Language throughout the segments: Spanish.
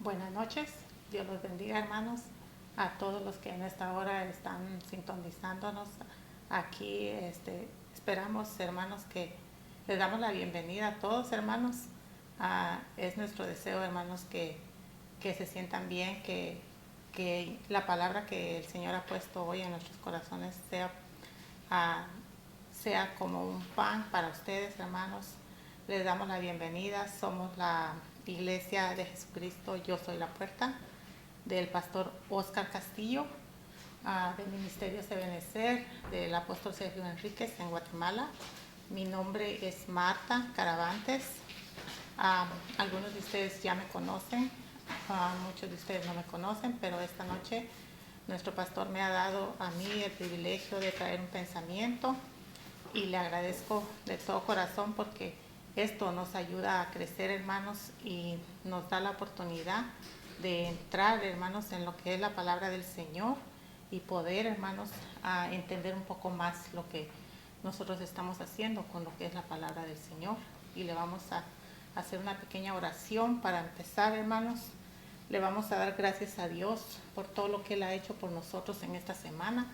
Buenas noches, Dios los bendiga, hermanos, a todos los que en esta hora están sintonizándonos aquí. Esperamos, hermanos, que les damos la bienvenida a todos, hermanos. Es nuestro deseo, hermanos, que se sientan bien, que la palabra que el Señor ha puesto hoy en nuestros corazones sea como un pan para ustedes, hermanos. Les damos la bienvenida. Somos la Iglesia de Jesucristo, Yo Soy la Puerta, del pastor Oscar Castillo, del Ministerio Sebenecer, del apóstol Sergio Enríquez en Guatemala. Mi nombre es Marta Caravantes. Algunos de ustedes ya me conocen, muchos de ustedes no me conocen, pero esta noche nuestro pastor me ha dado a mí el privilegio de traer un pensamiento y le agradezco de todo corazón porque esto nos ayuda a crecer, hermanos, y nos da la oportunidad de entrar, hermanos, en lo que es la palabra del Señor y poder, hermanos, a entender un poco más lo que nosotros estamos haciendo con lo que es la palabra del Señor. Y le vamos a hacer una pequeña oración para empezar, hermanos. Le vamos a dar gracias a Dios por todo lo que Él ha hecho por nosotros en esta semana.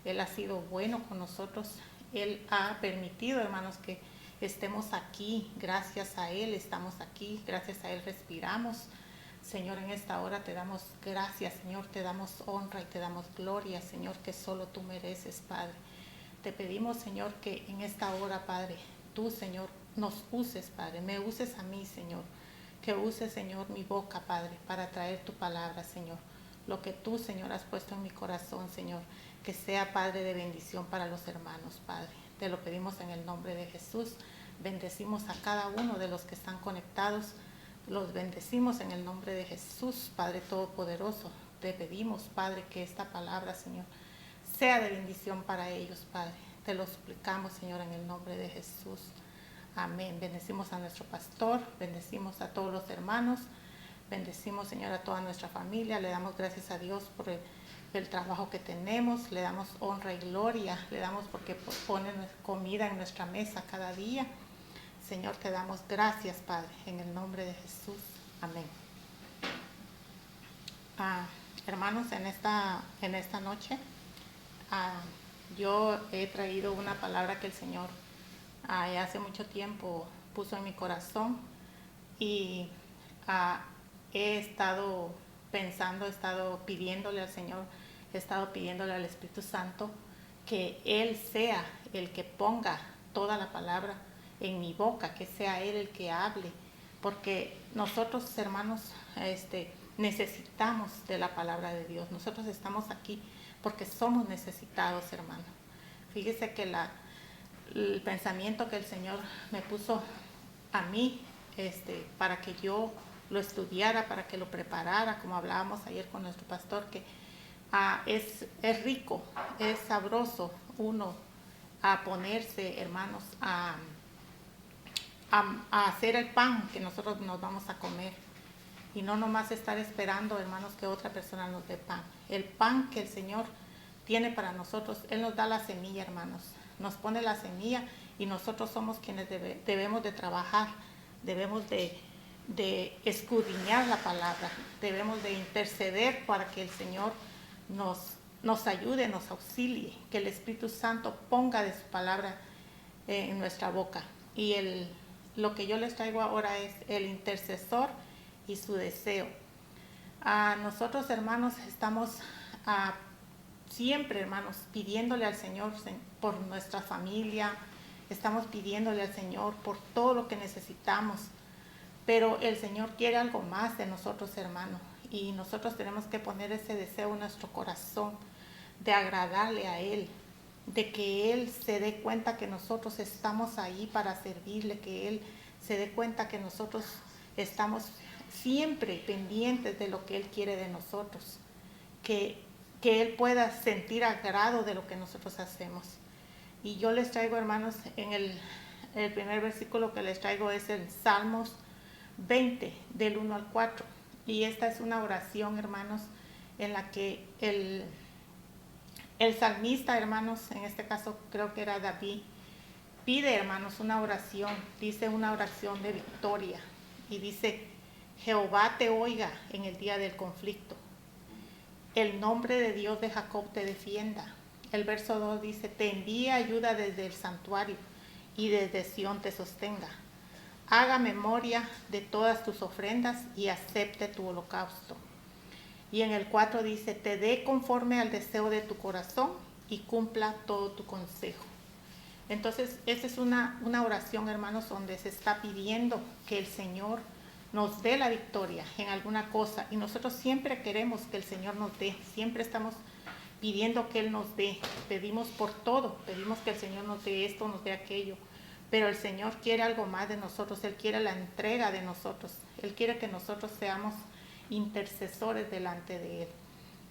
Él ha sido bueno con nosotros. Él ha permitido, hermanos, que estemos aquí. Gracias a Él estamos aquí. Gracias a Él respiramos. Señor, en esta hora te damos gracias, Señor. Te damos honra y te damos gloria, Señor, que solo tú mereces, Padre. Te pedimos, Señor, que en esta hora, Padre, tú, Señor, nos uses, Padre. Me uses a mí, Señor. Que uses, Señor, mi boca, Padre, para traer tu palabra, Señor. Lo que tú, Señor, has puesto en mi corazón, Señor, que sea, Padre, de bendición para los hermanos, Padre. Te lo pedimos en el nombre de Jesús. Bendecimos a cada uno de los que están conectados. Los bendecimos en el nombre de Jesús, Padre Todopoderoso. Te pedimos, Padre, que esta palabra, Señor, sea de bendición para ellos, Padre. Te lo suplicamos, Señor, en el nombre de Jesús. Amén. Bendecimos a nuestro pastor, bendecimos a todos los hermanos, bendecimos, Señor, a toda nuestra familia. Le damos gracias a Dios por el trabajo que tenemos, le damos honra y gloria, le damos porque pone comida en nuestra mesa cada día. Señor, te damos gracias, Padre, en el nombre de Jesús. Amén. Hermanos, en esta noche yo he traído una palabra que el Señor hace mucho tiempo puso en mi corazón y he estado pensando, he estado pidiéndole al Señor, he estado pidiéndole al Espíritu Santo que Él sea el que ponga toda la palabra en mi boca, que sea Él el que hable, porque nosotros, hermanos, necesitamos de la palabra de Dios. Nosotros estamos aquí porque somos necesitados, hermano. Fíjese que el pensamiento que el Señor me puso a mí, para que yo lo estudiara, para que lo preparara, como hablábamos ayer con nuestro pastor, que es rico, es sabroso uno a ponerse, hermanos, a hacer el pan que nosotros nos vamos a comer y no nomás estar esperando, hermanos, que otra persona nos dé pan. El pan que el Señor tiene para nosotros, Él nos da la semilla, hermanos, nos pone la semilla y nosotros somos quienes debemos de trabajar, debemos de escudriñar la palabra, debemos de interceder para que el Señor nos ayude, nos auxilie, que el Espíritu Santo ponga de su palabra en nuestra boca. Y lo que yo les traigo ahora es el intercesor y su deseo. Nosotros, hermanos, estamos siempre, hermanos, pidiéndole al Señor por nuestra familia, estamos pidiéndole al Señor por todo lo que necesitamos, pero el Señor quiere algo más de nosotros, hermanos, y nosotros tenemos que poner ese deseo en nuestro corazón de agradarle a Él, de que Él se dé cuenta que nosotros estamos ahí para servirle, que Él se dé cuenta que nosotros estamos siempre pendientes de lo que Él quiere de nosotros, que Él pueda sentir agrado de lo que nosotros hacemos. Y yo les traigo, hermanos, en el primer versículo que les traigo es el Salmos 20, del 1 al 4. Y esta es una oración, hermanos, en la que el salmista, hermanos, en este caso creo que era David, pide, hermanos, una oración, dice una oración de victoria. Y dice: Jehová te oiga en el día del conflicto. El nombre de Dios de Jacob te defienda. El verso 2 dice, te envíe ayuda desde el santuario y desde Sión te sostenga. Haga memoria de todas tus ofrendas y acepte tu holocausto. Y en el 4 dice, te dé conforme al deseo de tu corazón y cumpla todo tu consejo. Entonces, esta es una oración, hermanos, donde se está pidiendo que el Señor nos dé la victoria en alguna cosa. Y nosotros siempre queremos que el Señor nos dé, siempre estamos pidiendo que Él nos dé. Pedimos por todo, pedimos que el Señor nos dé esto, nos dé aquello. Pero el Señor quiere algo más de nosotros, Él quiere la entrega de nosotros. Él quiere que nosotros seamos intercesores delante de Él.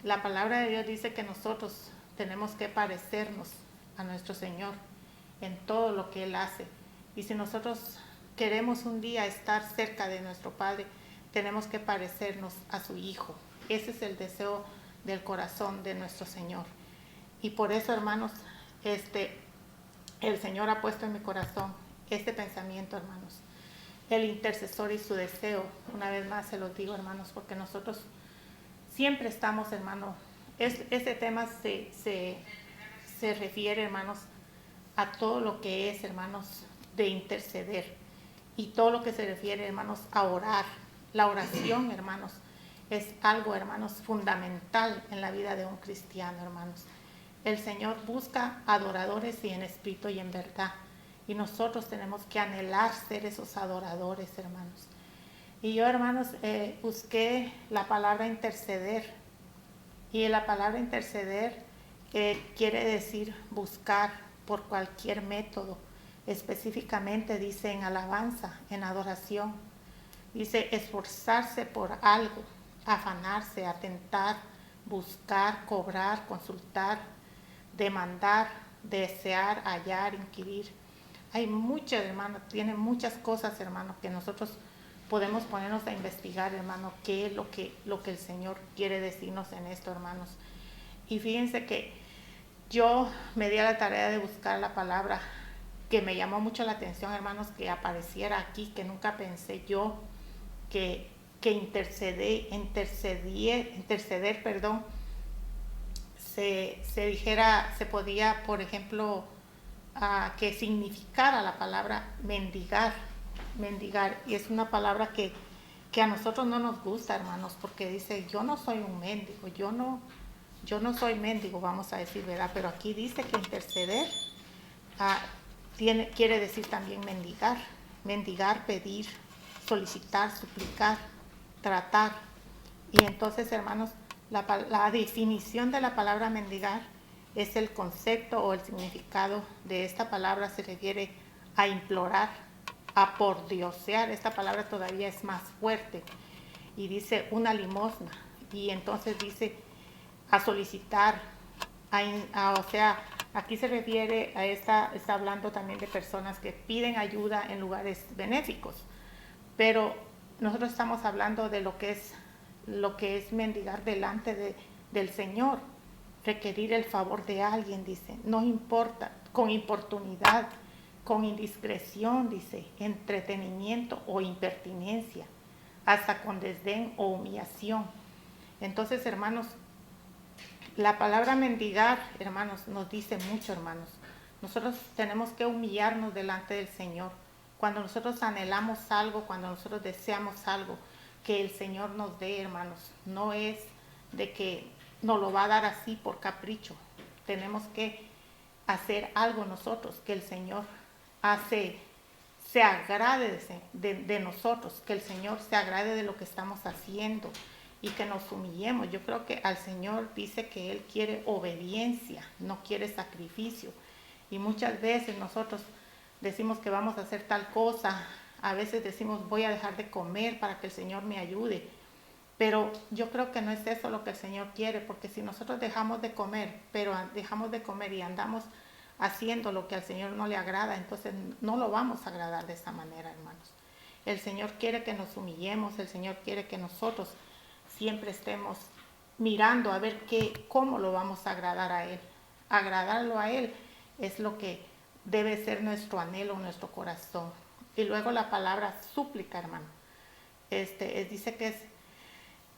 La palabra de Dios dice que nosotros tenemos que parecernos a nuestro Señor en todo lo que Él hace. Y si nosotros queremos un día estar cerca de nuestro Padre, tenemos que parecernos a su Hijo. Ese es el deseo del corazón de nuestro Señor. Y por eso, hermanos, el Señor ha puesto en mi corazón este pensamiento, hermanos. El intercesor y su deseo, una vez más se los digo, hermanos, porque nosotros siempre estamos, hermano, este tema se refiere, hermanos, a todo lo que es, hermanos, de interceder y todo lo que se refiere, hermanos, a orar. La oración, hermanos, es algo, hermanos, fundamental en la vida de un cristiano, hermanos. El Señor busca adoradores y en espíritu y en verdad. Y nosotros tenemos que anhelar ser esos adoradores, hermanos. Y yo, hermanos, busqué la palabra interceder. Y la palabra interceder quiere decir buscar por cualquier método. Específicamente dice en alabanza, en adoración. Dice esforzarse por algo, afanarse, atentar, buscar, cobrar, consultar, demandar, desear, hallar, inquirir. Hay muchas, hermanos, tiene muchas cosas, hermanos, que nosotros podemos ponernos a investigar, hermano, qué es lo que el Señor quiere decirnos en esto, hermanos. Y fíjense que yo me di a la tarea de buscar la palabra que me llamó mucho la atención, hermanos, que apareciera aquí, que nunca pensé yo que interceder, se dijera, se podía, por ejemplo, que significara la palabra mendigar. Y es una palabra que a nosotros no nos gusta, hermanos, porque dice, yo no soy un mendigo, yo no soy mendigo, vamos a decir, ¿verdad? Pero aquí dice que interceder quiere decir también mendigar, pedir, solicitar, suplicar, tratar. Y entonces, hermanos, la definición de la palabra mendigar es el concepto o el significado de esta palabra, se refiere a implorar, a pordiosear. Esta palabra todavía es más fuerte y dice una limosna, y entonces dice a solicitar, o sea, aquí se refiere a está hablando también de personas que piden ayuda en lugares benéficos, pero nosotros estamos hablando de lo que es mendigar delante del Señor, requerir el favor de alguien, dice, no importa, con importunidad, con indiscreción, dice, entretenimiento o impertinencia, hasta con desdén o humillación. Entonces, hermanos, la palabra mendigar, hermanos, nos dice mucho, hermanos. Nosotros tenemos que humillarnos delante del Señor. Cuando nosotros anhelamos algo, cuando nosotros deseamos algo, que el Señor nos dé, hermanos, no es de que nos lo va a dar así por capricho. Tenemos que hacer algo nosotros, que el Señor se agrade de nosotros, que el Señor se agrade de lo que estamos haciendo y que nos humillemos. Yo creo que al Señor dice que Él quiere obediencia, no quiere sacrificio. Y muchas veces nosotros decimos que vamos a hacer tal cosa, a veces decimos voy a dejar de comer para que el Señor me ayude. Pero yo creo que no es eso lo que el Señor quiere, porque si nosotros dejamos de comer, pero dejamos de comer y andamos haciendo lo que al Señor no le agrada, entonces no lo vamos a agradar de esa manera, hermanos. El Señor quiere que nos humillemos, el Señor quiere que nosotros siempre estemos mirando a ver cómo lo vamos a agradar a Él. Agradarlo a Él es lo que debe ser nuestro anhelo, nuestro corazón. Y luego la palabra súplica, hermano. dice que es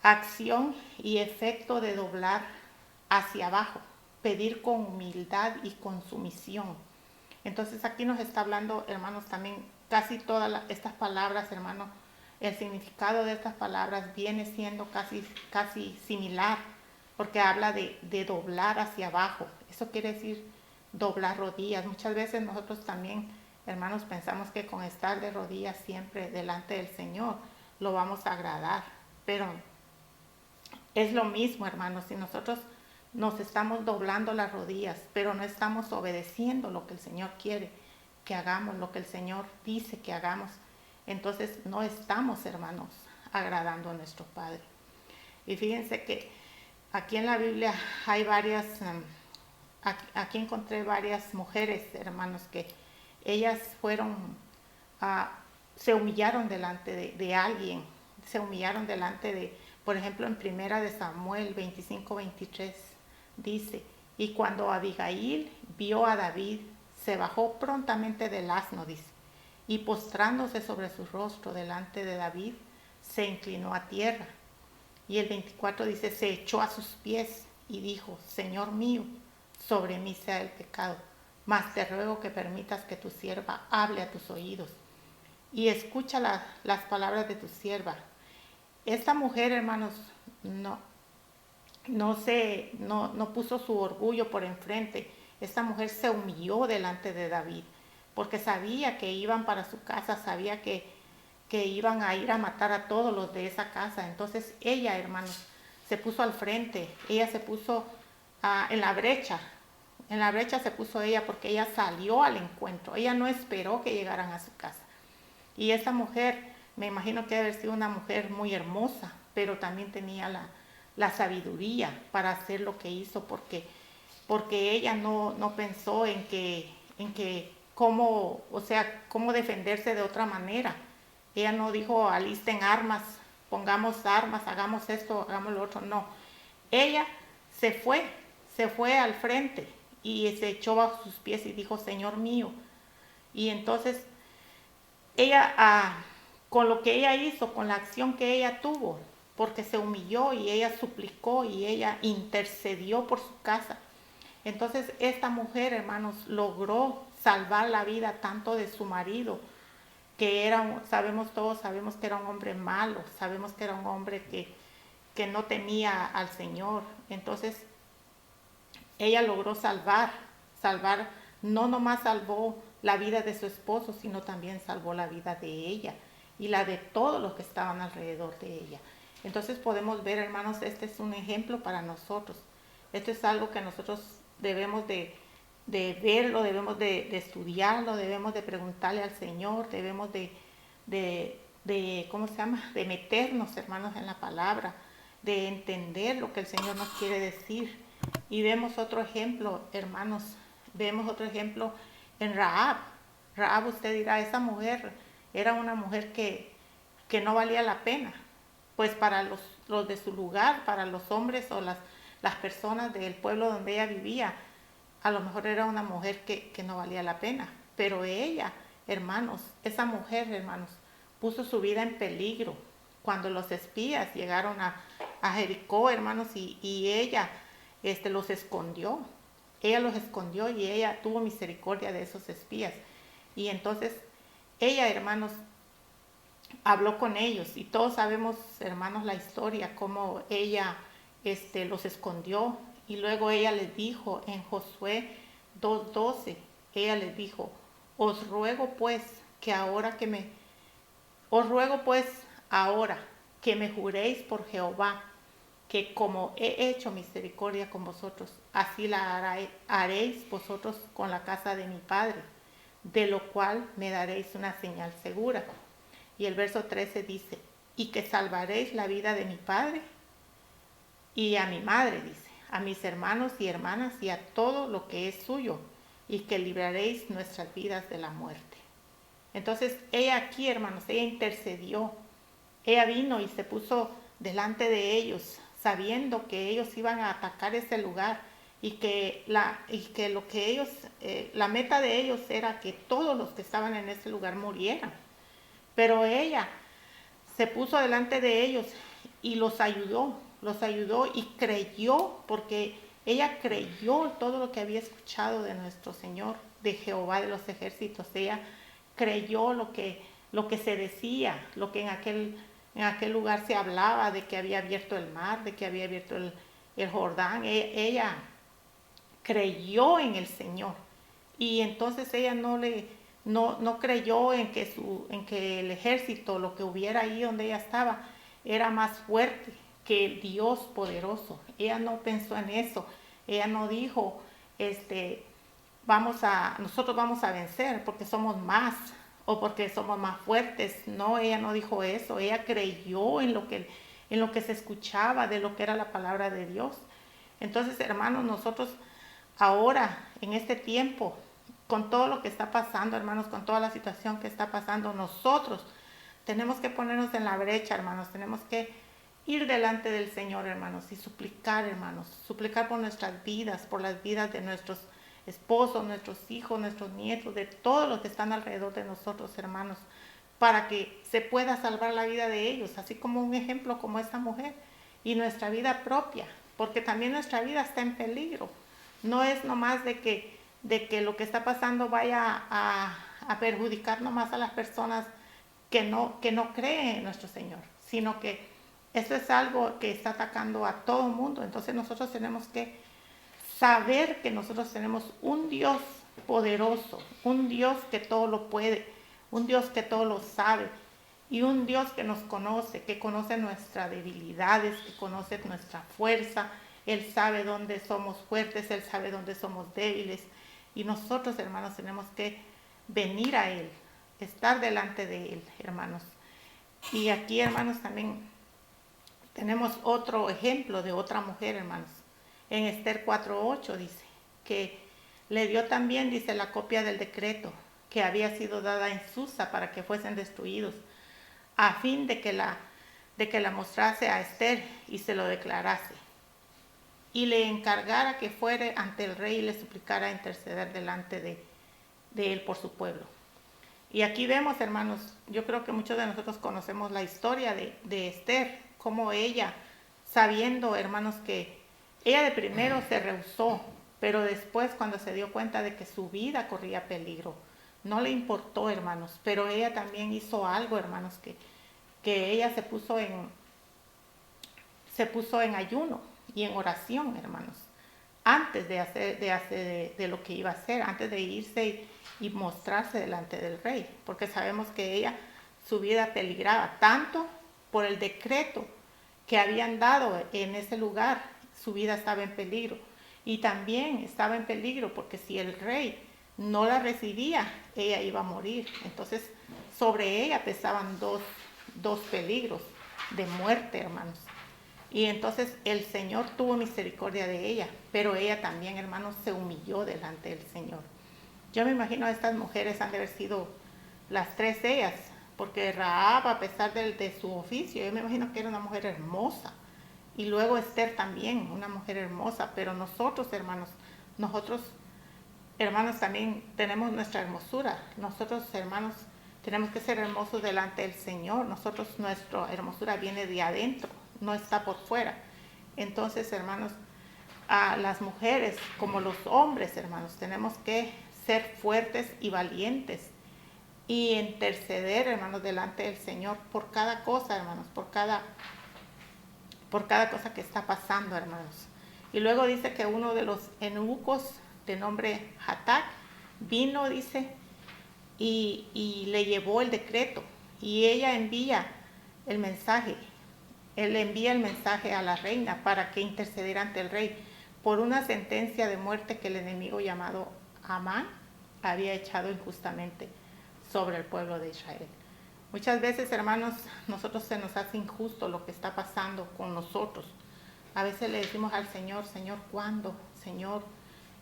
acción y efecto de doblar hacia abajo, pedir con humildad y con sumisión. Entonces aquí nos está hablando, hermanos, también casi todas estas palabras, hermanos, el significado de estas palabras viene siendo casi similar, porque habla de doblar hacia abajo. Eso quiere decir doblar rodillas. Muchas veces nosotros también, hermanos, pensamos que con estar de rodillas siempre delante del Señor lo vamos a agradar, pero es lo mismo, hermanos, si nosotros nos estamos doblando las rodillas, pero no estamos obedeciendo lo que el Señor quiere que hagamos, lo que el Señor dice que hagamos, entonces no estamos, hermanos, agradando a nuestro Padre. Y fíjense que aquí en la Biblia hay aquí encontré varias mujeres, hermanos, que ellas se humillaron delante de alguien, se humillaron delante de, por ejemplo, en Primera de Samuel 25-23 dice, y cuando Abigail vio a David, se bajó prontamente del asno, dice, y postrándose sobre su rostro delante de David, se inclinó a tierra. Y el 24 dice, se echó a sus pies y dijo, Señor mío, sobre mí sea el pecado, mas te ruego que permitas que tu sierva hable a tus oídos y escucha las palabras de tu sierva. Esta mujer, hermanos, no puso su orgullo por enfrente. Esta mujer se humilló delante de David, porque sabía que iban para su casa, sabía que iban a ir a matar a todos los de esa casa. Entonces ella, hermanos, se puso al frente, ella se puso en la brecha se puso ella, porque ella salió al encuentro, ella no esperó que llegaran a su casa. Y esta mujer, me imagino que debe haber sido una mujer muy hermosa, pero también tenía la sabiduría para hacer lo que hizo, porque ella no pensó en que cómo defenderse de otra manera. Ella no dijo, alisten armas, pongamos armas, hagamos esto, hagamos lo otro. No, ella se fue al frente y se echó bajo sus pies y dijo, Señor mío. Y entonces ella, con lo que ella hizo, con la acción que ella tuvo, porque se humilló y ella suplicó y ella intercedió por su casa. Entonces esta mujer, hermanos, logró salvar la vida tanto de su marido, que sabemos que era un hombre malo, sabemos que era un hombre que no temía al Señor. Entonces ella logró salvar, no nomás salvó la vida de su esposo, sino también salvó la vida de ella y la de todos los que estaban alrededor de ella. Entonces podemos ver, hermanos, este es un ejemplo para nosotros. Esto es algo que nosotros debemos de verlo, debemos de estudiarlo, debemos de preguntarle al Señor, debemos de meternos, hermanos, en la palabra, de entender lo que el Señor nos quiere decir. Y vemos otro ejemplo, hermanos, en Rahab. Rahab, usted dirá, esa mujer era una mujer que no valía la pena, pues para los de su lugar, para los hombres o las personas del pueblo donde ella vivía, a lo mejor era una mujer que no valía la pena, pero ella, hermanos, esa mujer, hermanos, puso su vida en peligro cuando los espías llegaron a Jericó, hermanos, y ella los escondió. Ella los escondió y ella tuvo misericordia de esos espías. Y entonces ella, hermanos, habló con ellos, y todos sabemos, hermanos, la historia, cómo ella los escondió. Y luego ella les dijo en Josué 2:12, ella les dijo, os ruego pues ahora que me juréis por Jehová, que como he hecho misericordia con vosotros, así la haréis vosotros con la casa de mi padre, de lo cual me daréis una señal segura. Y el verso 13 dice, y que salvaréis la vida de mi padre y a mi madre, dice, a mis hermanos y hermanas y a todo lo que es suyo, y que libraréis nuestras vidas de la muerte. Entonces ella aquí, hermanos, ella intercedió, ella vino y se puso delante de ellos, sabiendo que ellos iban a atacar ese lugar y que la meta de ellos era que todos los que estaban en ese lugar murieran. Pero ella se puso delante de ellos y los ayudó y creyó, porque ella creyó todo lo que había escuchado de nuestro Señor, de Jehová de los ejércitos. Ella creyó lo que se decía, lo que en aquel lugar se hablaba, de que había abierto el mar, de que había abierto el Jordán. Ella creyó en el Señor, y entonces ella no creyó en que el ejército, lo que hubiera ahí donde ella estaba, era más fuerte que el Dios poderoso. Ella no pensó en eso. Ella no dijo, nosotros vamos a vencer porque somos más o porque somos más fuertes. No, ella no dijo eso. Ella creyó en lo que se escuchaba, de lo que era la palabra de Dios. Entonces, hermanos, nosotros ahora, en este tiempo, con todo lo que está pasando, hermanos, con toda la situación que está pasando, nosotros tenemos que ponernos en la brecha, hermanos. Tenemos que ir delante del Señor, hermanos, y suplicar, hermanos, suplicar por nuestras vidas, por las vidas de nuestros esposos, nuestros hijos, nuestros nietos, de todos los que están alrededor de nosotros, hermanos, para que se pueda salvar la vida de ellos, así como un ejemplo como esta mujer, y nuestra vida propia, porque también nuestra vida está en peligro. No es nomás de que lo que está pasando vaya a perjudicar nomás a las personas que no creen en nuestro Señor, sino que esto es algo que está atacando a todo el mundo. Entonces nosotros tenemos que saber que nosotros tenemos un Dios poderoso, un Dios que todo lo puede, un Dios que todo lo sabe, y un Dios que nos conoce, que conoce nuestras debilidades, que conoce nuestra fuerza. Él sabe dónde somos fuertes, Él sabe dónde somos débiles, y nosotros, hermanos, tenemos que venir a Él, estar delante de Él, hermanos. Y aquí, hermanos, también tenemos otro ejemplo de otra mujer, hermanos. En Esther 4:8 dice que le dio también, dice, la copia del decreto que había sido dada en Susa para que fuesen destruidos, a fin de que la mostrase a Esther y se lo declarase, y le encargara que fuere ante el rey y le suplicara interceder delante de él por su pueblo. Y aquí vemos, hermanos, yo creo que muchos de nosotros conocemos la historia de Esther, como ella, sabiendo, hermanos, que ella de primero se rehusó, pero después, cuando se dio cuenta de que su vida corría peligro, no le importó, hermanos, pero ella también hizo algo, hermanos, que ella se puso en ayuno y en oración, hermanos, antes de lo que iba a hacer, antes de irse y mostrarse delante del rey, porque sabemos que ella, su vida peligraba tanto por el decreto que habían dado en ese lugar. Su vida estaba en peligro, y también estaba en peligro porque si el rey no la recibía, ella iba a morir. Entonces sobre ella pesaban dos peligros de muerte, hermanos. Y entonces el Señor tuvo misericordia de ella, pero ella también, hermanos, se humilló delante del Señor. Yo me imagino a estas mujeres han de haber sido las tres ellas, porque Rahab, a pesar de su oficio, yo me imagino que era una mujer hermosa. Y luego Esther también, una mujer hermosa. Pero nosotros, hermanos, también tenemos nuestra hermosura. Nosotros, hermanos, tenemos que ser hermosos delante del Señor. Nuestra hermosura viene de adentro, no está por fuera. Entonces, hermanos, a las mujeres como los hombres, hermanos, tenemos que ser fuertes y valientes y interceder, hermanos, delante del Señor por cada cosa, hermanos, por cada cosa que está pasando, hermanos. Y luego dice que uno de los eunucos de nombre Hatac vino, dice, y le llevó el decreto, y ella envía el mensaje. Él envía el mensaje a la reina para que intercediera ante el rey por una sentencia de muerte que el enemigo llamado Amán había echado injustamente sobre el pueblo de Israel. Muchas veces, hermanos, nosotros se nos hace injusto lo que está pasando con nosotros. A veces le decimos al Señor, Señor, ¿cuándo? Señor,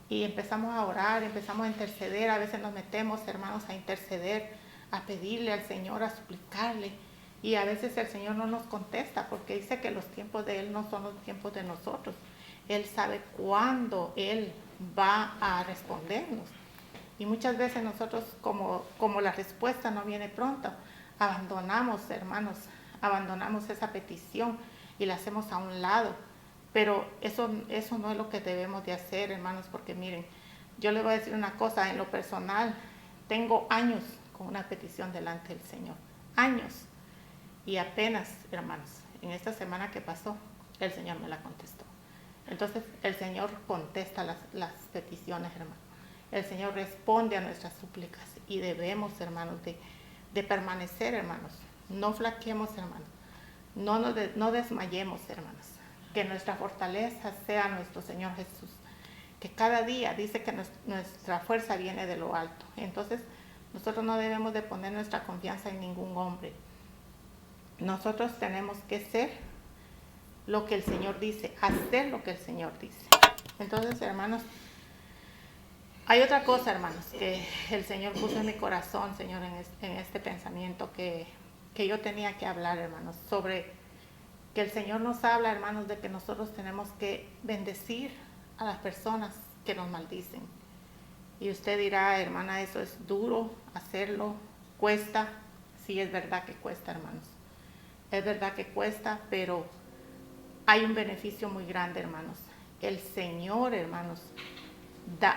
y empezamos a orar, empezamos a interceder. A veces nos metemos, hermanos, a interceder, a pedirle al Señor, a suplicarle. Y a veces el Señor no nos contesta, porque dice que los tiempos de Él no son los tiempos de nosotros. Él sabe cuándo Él va a respondernos. Y muchas veces nosotros, como la respuesta no viene pronto, abandonamos, hermanos, abandonamos esa petición y la hacemos a un lado. Pero eso no es lo que debemos de hacer, hermanos, porque miren, yo les voy a decir una cosa, en lo personal, tengo años con una petición delante del Señor, años, y apenas, hermanos, en esta semana que pasó, el Señor me la contestó. Entonces, el Señor contesta las peticiones, hermanos. El Señor responde a nuestras súplicas y debemos, hermanos, de permanecer, hermanos. No flaqueemos, hermanos. No desmayemos, hermanos. Que nuestra fortaleza sea nuestro Señor Jesús. Que cada día dice que nuestra fuerza viene de lo alto. Entonces, nosotros no debemos de poner nuestra confianza en ningún hombre. Nosotros tenemos que ser lo que el Señor dice, hacer lo que el Señor dice. Entonces, hermanos, hay otra cosa, hermanos, que el Señor puso en mi corazón, Señor, en este pensamiento que yo tenía que hablar, hermanos, sobre que el Señor nos habla, hermanos, de que nosotros tenemos que bendecir a las personas que nos maldicen. Y usted dirá, hermana, eso es duro hacerlo, cuesta. Sí, es verdad que cuesta, hermanos. Es verdad que cuesta, pero hay un beneficio muy grande, hermanos. El Señor, hermanos,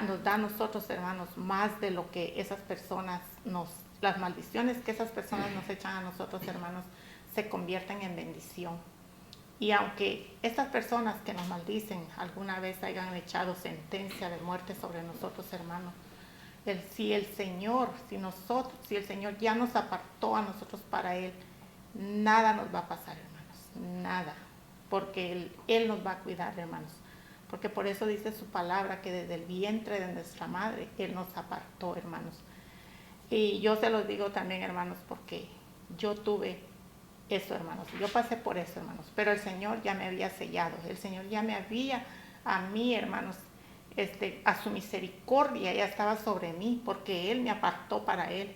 nos da a nosotros, hermanos, más de lo que esas personas las maldiciones que esas personas nos echan a nosotros, hermanos, se convierten en bendición. Y aunque estas personas que nos maldicen alguna vez hayan echado sentencia de muerte sobre nosotros, hermanos, si el Señor ya nos apartó a nosotros para Él, nada nos va a pasar, hermanos, nada, porque Él nos va a cuidar, hermanos, porque por eso dice su palabra que desde el vientre de nuestra madre Él nos apartó, hermanos. Y yo se los digo también, hermanos, porque yo tuve eso, hermanos, yo pasé por eso, hermanos, pero el Señor ya me había sellado, el Señor ya me había, a mí, hermanos, a su misericordia ya estaba sobre mí, porque Él me apartó para Él.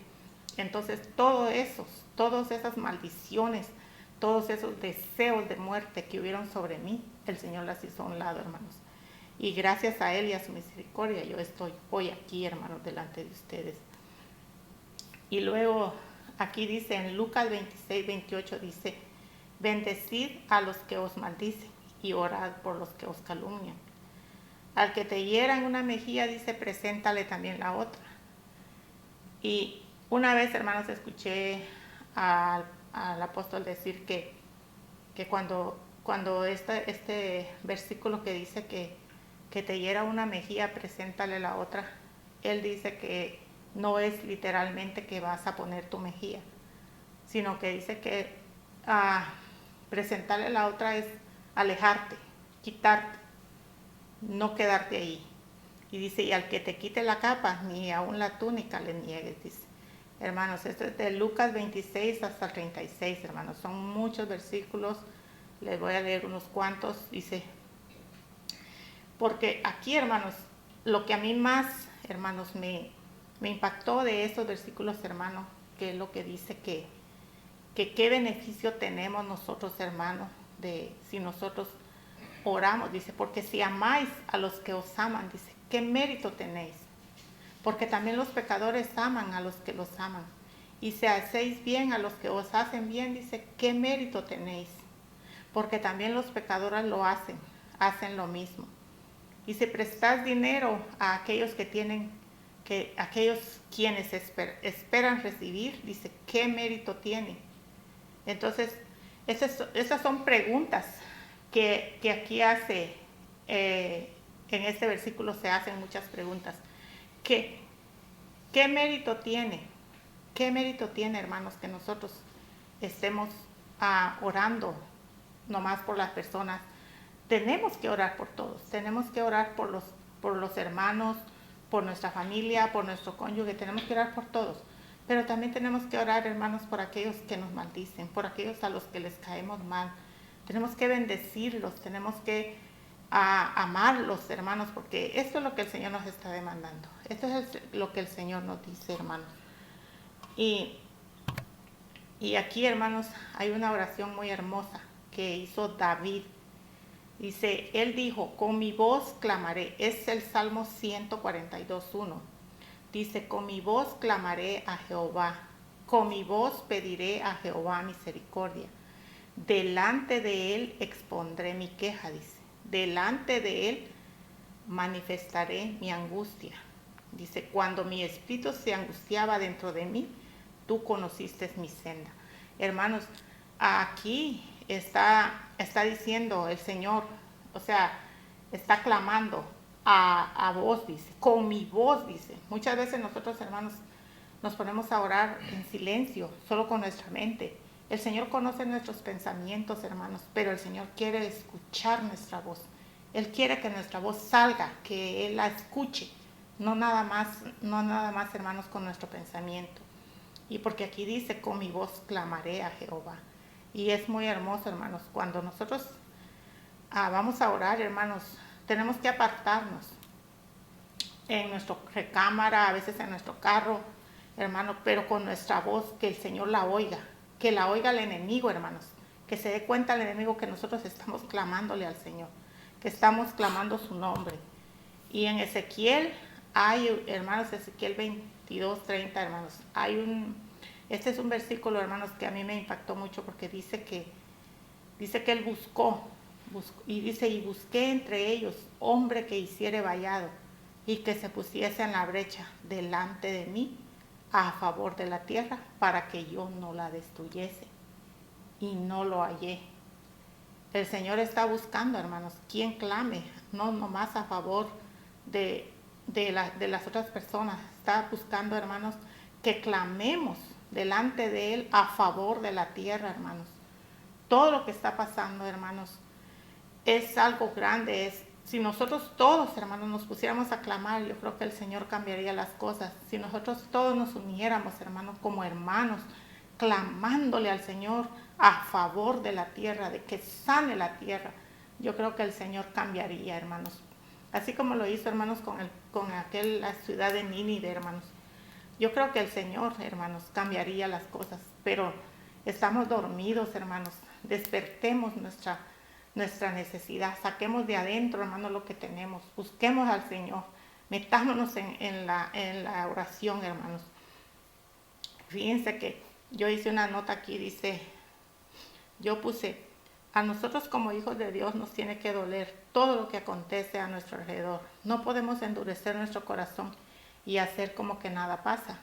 Entonces, todas esas maldiciones, todos esos deseos de muerte que hubieron sobre mí, el Señor las hizo a un lado, hermanos. Y gracias a Él y a su misericordia, yo estoy hoy aquí, hermanos, delante de ustedes. Y luego, aquí dice, en Lucas 26, 28, dice, bendecid a los que os maldicen y orad por los que os calumnian. Al que te hiera en una mejilla, dice, preséntale también la otra. Y una vez, hermanos, escuché al apóstol decir que cuando este versículo que dice que te hiera una mejilla, preséntale la otra, él dice que no es literalmente que vas a poner tu mejilla, sino que dice que presentarle la otra es alejarte, quitarte, no quedarte ahí. Y dice, y al que te quite la capa, ni aún la túnica le niegues, dice. Hermanos, esto es de Lucas 26 hasta el 36, hermanos. Son muchos versículos, les voy a leer unos cuantos. Dice, porque aquí, hermanos, lo que a mí más, hermanos, me impactó de estos versículos, hermanos, que es lo que dice que qué beneficio tenemos nosotros, hermanos, de si nosotros oramos, dice, porque si amáis a los que os aman, dice, ¿qué mérito tenéis? Porque también los pecadores aman a los que los aman. Y si hacéis bien a los que os hacen bien, dice, ¿qué mérito tenéis? Porque también los pecadores lo hacen lo mismo. Y si prestáis dinero a aquellos aquellos quienes esperan recibir, dice, ¿qué mérito tiene? Entonces, esas son preguntas que aquí hace, en este versículo se hacen muchas preguntas. ¿Qué mérito tiene? ¿Qué mérito tiene, hermanos, que nosotros estemos orando nomás por las personas? Tenemos que orar por todos, tenemos que orar por los hermanos, por nuestra familia, por nuestro cónyuge, tenemos que orar por todos. Pero también tenemos que orar, hermanos, por aquellos que nos maldicen, por aquellos a los que les caemos mal. Tenemos que bendecirlos, tenemos que amarlos, hermanos, porque esto es lo que el Señor nos está demandando. Esto es lo que el Señor nos dice, hermanos. Y aquí, hermanos, hay una oración muy hermosa que hizo David. Dice, él dijo, con mi voz clamaré. Es el Salmo 142:1. Dice, con mi voz clamaré a Jehová. Con mi voz pediré a Jehová misericordia. delante de él expondré mi queja, dice. Delante de él manifestaré mi angustia. Dice, cuando mi espíritu se angustiaba dentro de mí, tú conociste mi senda. Hermanos, aquí está diciendo el Señor, o sea, está clamando a voz, dice, con mi voz, dice. Muchas veces nosotros, hermanos, nos ponemos a orar en silencio, solo con nuestra mente. El Señor conoce nuestros pensamientos, hermanos, pero el Señor quiere escuchar nuestra voz. Él quiere que nuestra voz salga, que Él la escuche, no nada más, hermanos, con nuestro pensamiento. Y porque aquí dice, con mi voz clamaré a Jehová. Y es muy hermoso, hermanos, cuando nosotros vamos a orar, hermanos, tenemos que apartarnos en nuestra recámara, a veces en nuestro carro, hermanos, pero con nuestra voz, que el Señor la oiga, que la oiga el enemigo, hermanos, que se dé cuenta el enemigo que nosotros estamos clamándole al Señor, que estamos clamando su nombre. Y en Ezequiel hay, hermanos, Ezequiel 22:30, hermanos, este es un versículo, hermanos, que a mí me impactó mucho porque dice que él buscó, y dice, y busqué entre ellos hombre que hiciere vallado y que se pusiese en la brecha delante de mí a favor de la tierra para que yo no la destruyese. Y no lo hallé. El Señor está buscando, hermanos, quien clame, no nomás a favor de las otras personas. Está buscando, hermanos, que clamemos delante de Él a favor de la tierra, hermanos. Todo lo que está pasando, hermanos, es algo grande. Si nosotros todos, hermanos, nos pusiéramos a clamar, yo creo que el Señor cambiaría las cosas. Si nosotros todos nos uniéramos, hermanos, como hermanos, clamándole al Señor a favor de la tierra, de que sane la tierra, yo creo que el Señor cambiaría, hermanos. Así como lo hizo, hermanos, con la ciudad de Nínive, hermanos. Yo creo que el Señor, hermanos, cambiaría las cosas, pero estamos dormidos, hermanos. Despertemos nuestra necesidad, saquemos de adentro, hermanos, lo que tenemos, busquemos al Señor, metámonos en la oración, hermanos. Fíjense que yo hice una nota aquí, yo puse, a nosotros como hijos de Dios nos tiene que doler todo lo que acontece a nuestro alrededor. No podemos endurecer nuestro corazón y hacer como que nada pasa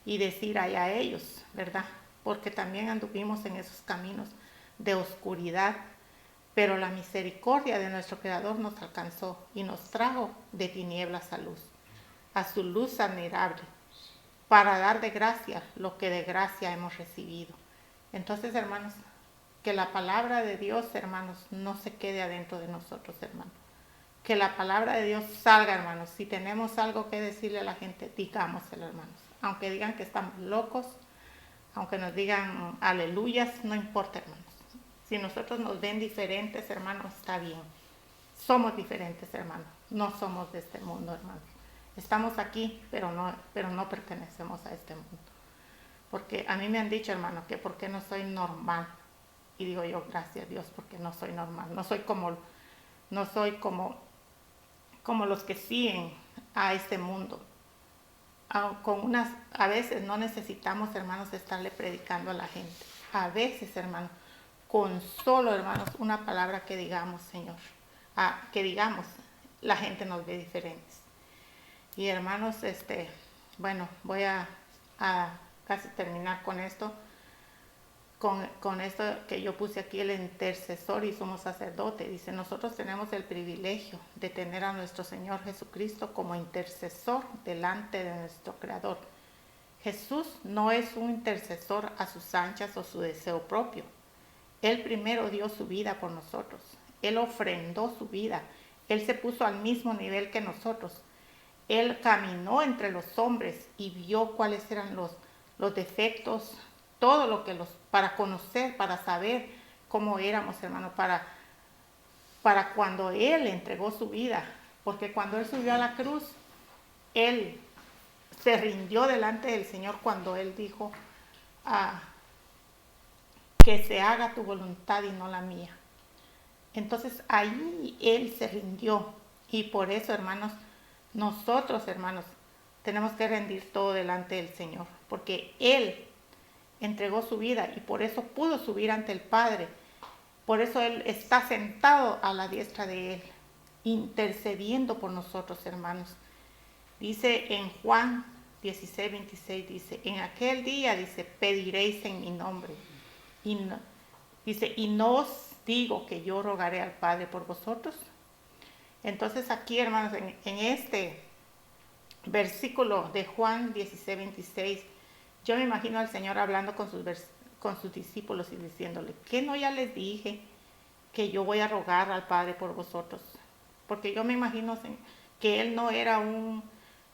y decir a ellos, ¿verdad? Porque también anduvimos en esos caminos de oscuridad, pero la misericordia de nuestro Creador nos alcanzó y nos trajo de tinieblas a su luz admirable, para dar de gracia lo que de gracia hemos recibido. Entonces, hermanos, que la palabra de Dios, hermanos, no se quede adentro de nosotros, hermanos. Que la palabra de Dios salga, hermanos. Si tenemos algo que decirle a la gente, digámoselo, hermanos. Aunque digan que estamos locos, aunque nos digan aleluyas, no importa, hermanos. Si nosotros nos ven diferentes, hermanos, está bien. Somos diferentes, hermanos. No somos de este mundo, hermanos. Estamos aquí, pero no pertenecemos a este mundo. Porque a mí me han dicho, hermanos, que por qué no soy normal. Y digo yo, gracias a Dios, porque no soy normal. No soy como los que siguen a este mundo. A veces no necesitamos, hermanos, estarle predicando a la gente. A veces, hermanos, con solo, hermanos, una palabra que digamos, Señor, la gente nos ve diferentes. Y hermanos, bueno, voy a casi terminar con esto. Con esto que yo puse aquí, el intercesor y sumo sacerdote. Dice, nosotros tenemos el privilegio de tener a nuestro Señor Jesucristo como intercesor delante de nuestro Creador. Jesús no es un intercesor a sus anchas o su deseo propio. Él primero dio su vida por nosotros. Él ofrendó su vida. Él se puso al mismo nivel que nosotros. Él caminó entre los hombres y vio cuáles eran los defectos, todo lo que para conocer, para saber cómo éramos, hermano, para cuando Él entregó su vida. Porque cuando Él subió a la cruz, Él se rindió delante del Señor cuando Él dijo, que se haga tu voluntad y no la mía. Entonces ahí Él se rindió. Y por eso, hermanos, nosotros, hermanos, tenemos que rendir todo delante del Señor. Porque Él entregó su vida y por eso pudo subir ante el Padre Por eso Él está sentado a la diestra de Él, intercediendo por nosotros, hermanos. Dice en Juan 16, 26, dice, en aquel día, dice, pediréis en mi nombre. Dice, y no os digo que yo rogaré al Padre por vosotros. Entonces aquí, hermanos, en este versículo de Juan 16, 26, yo me imagino al Señor hablando con sus discípulos y diciéndole, ¿qué no ya les dije que yo voy a rogar al Padre por vosotros? Porque yo me imagino que Él no era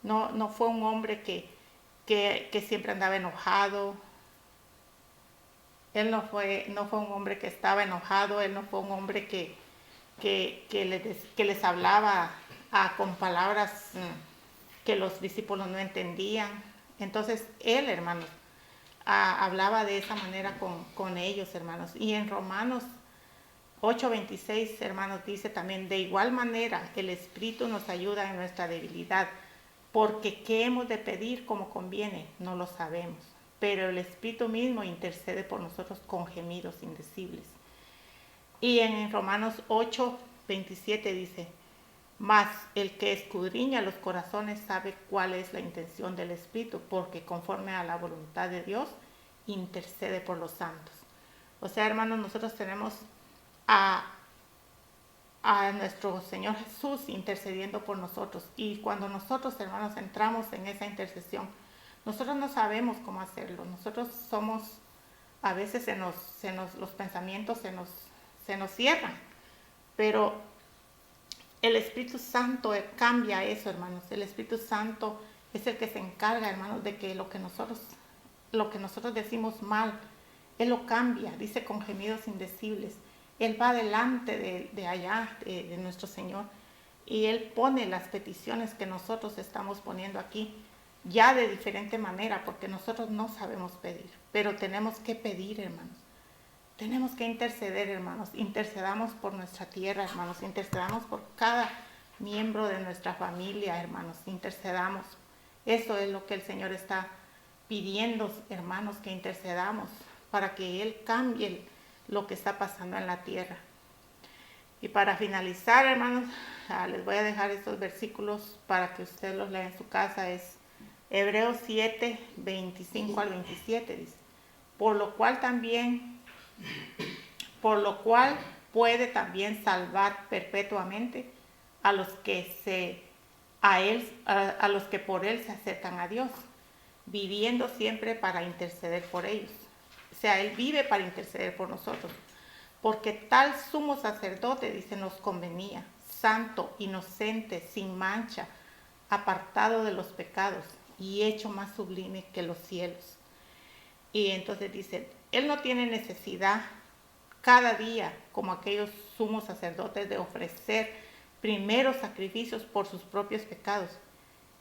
no fue un hombre que siempre andaba enojado. Él no fue un hombre que estaba enojado. Él no fue un hombre que les hablaba con palabras que los discípulos no entendían. Entonces Él, hermanos, hablaba de esa manera con ellos, hermanos. Y en Romanos 8:26, hermanos, dice también, de igual manera el Espíritu nos ayuda en nuestra debilidad, porque qué hemos de pedir como conviene, no lo sabemos, pero el Espíritu mismo intercede por nosotros con gemidos indecibles. Y en Romanos 8:27 dice, mas el que escudriña los corazones sabe cuál es la intención del Espíritu, porque conforme a la voluntad de Dios, intercede por los santos. O sea, hermanos, nosotros tenemos a nuestro Señor Jesús intercediendo por nosotros. Y cuando nosotros, hermanos, entramos en esa intercesión, nosotros no sabemos cómo hacerlo. Nosotros somos, a veces los pensamientos se nos cierran, pero el Espíritu Santo cambia eso, hermanos. El Espíritu Santo es el que se encarga, hermanos, de que lo que nosotros decimos mal, Él lo cambia, dice con gemidos indecibles. Él va delante de allá, de nuestro Señor, y Él pone las peticiones que nosotros estamos poniendo aquí, ya de diferente manera, porque nosotros no sabemos pedir, pero tenemos que pedir, hermanos. Tenemos que interceder, hermanos. Intercedamos por nuestra tierra, hermanos. Intercedamos por cada miembro de nuestra familia, hermanos. Intercedamos. Eso es lo que el Señor está pidiendo, hermanos, que intercedamos para que Él cambie lo que está pasando en la tierra. Y para finalizar, hermanos, les voy a dejar estos versículos para que ustedes los lean en su casa. Es Hebreos 7, 25 al 27, dice. Por lo cual puede también salvar perpetuamente a los que por Él se acercan a Dios, viviendo siempre para interceder por ellos. O sea, Él vive para interceder por nosotros, porque tal sumo sacerdote, dice, nos convenía, santo, inocente, sin mancha, apartado de los pecados y hecho más sublime que los cielos. Y entonces dice, Él no tiene necesidad cada día, como aquellos sumos sacerdotes, de ofrecer primero sacrificios por sus propios pecados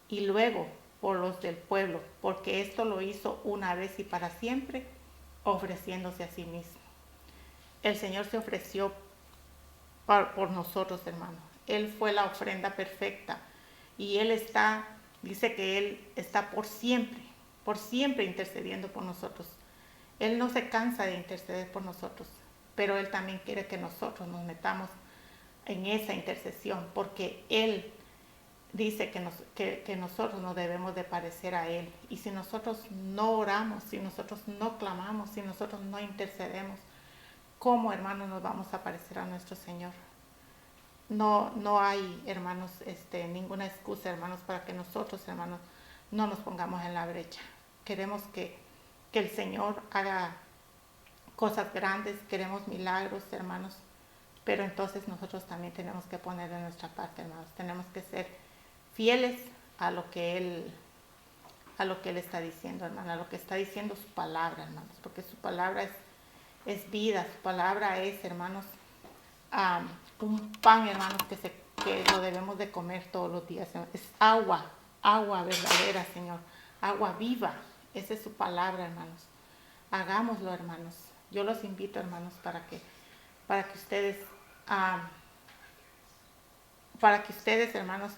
y luego por los del pueblo, porque esto lo hizo una vez y para siempre, ofreciéndose a sí mismo. El Señor se ofreció por nosotros, hermanos. Él fue la ofrenda perfecta y dice que Él está por siempre intercediendo por nosotros. Él no se cansa de interceder por nosotros, pero Él también quiere que nosotros nos metamos en esa intercesión, porque Él dice que nosotros nos debemos de parecer a Él. Y si nosotros no oramos, si nosotros no clamamos, si nosotros no intercedemos, ¿cómo, hermanos, nos vamos a parecer a nuestro Señor? No hay, hermanos, ninguna excusa, hermanos, para que nosotros, hermanos, no nos pongamos en la brecha. Queremos que el Señor haga cosas grandes, queremos milagros, hermanos, pero entonces nosotros también tenemos que poner de nuestra parte, hermanos. Tenemos que ser fieles a lo que Él está diciendo, hermano, a lo que está diciendo su palabra, hermanos, porque su palabra es vida, su palabra es, hermanos, un pan, hermanos, que lo debemos de comer todos los días. Es agua verdadera, Señor, agua viva. Esa es su palabra, hermanos. Hagámoslo, hermanos. Yo los invito, hermanos, para que ustedes, hermanos,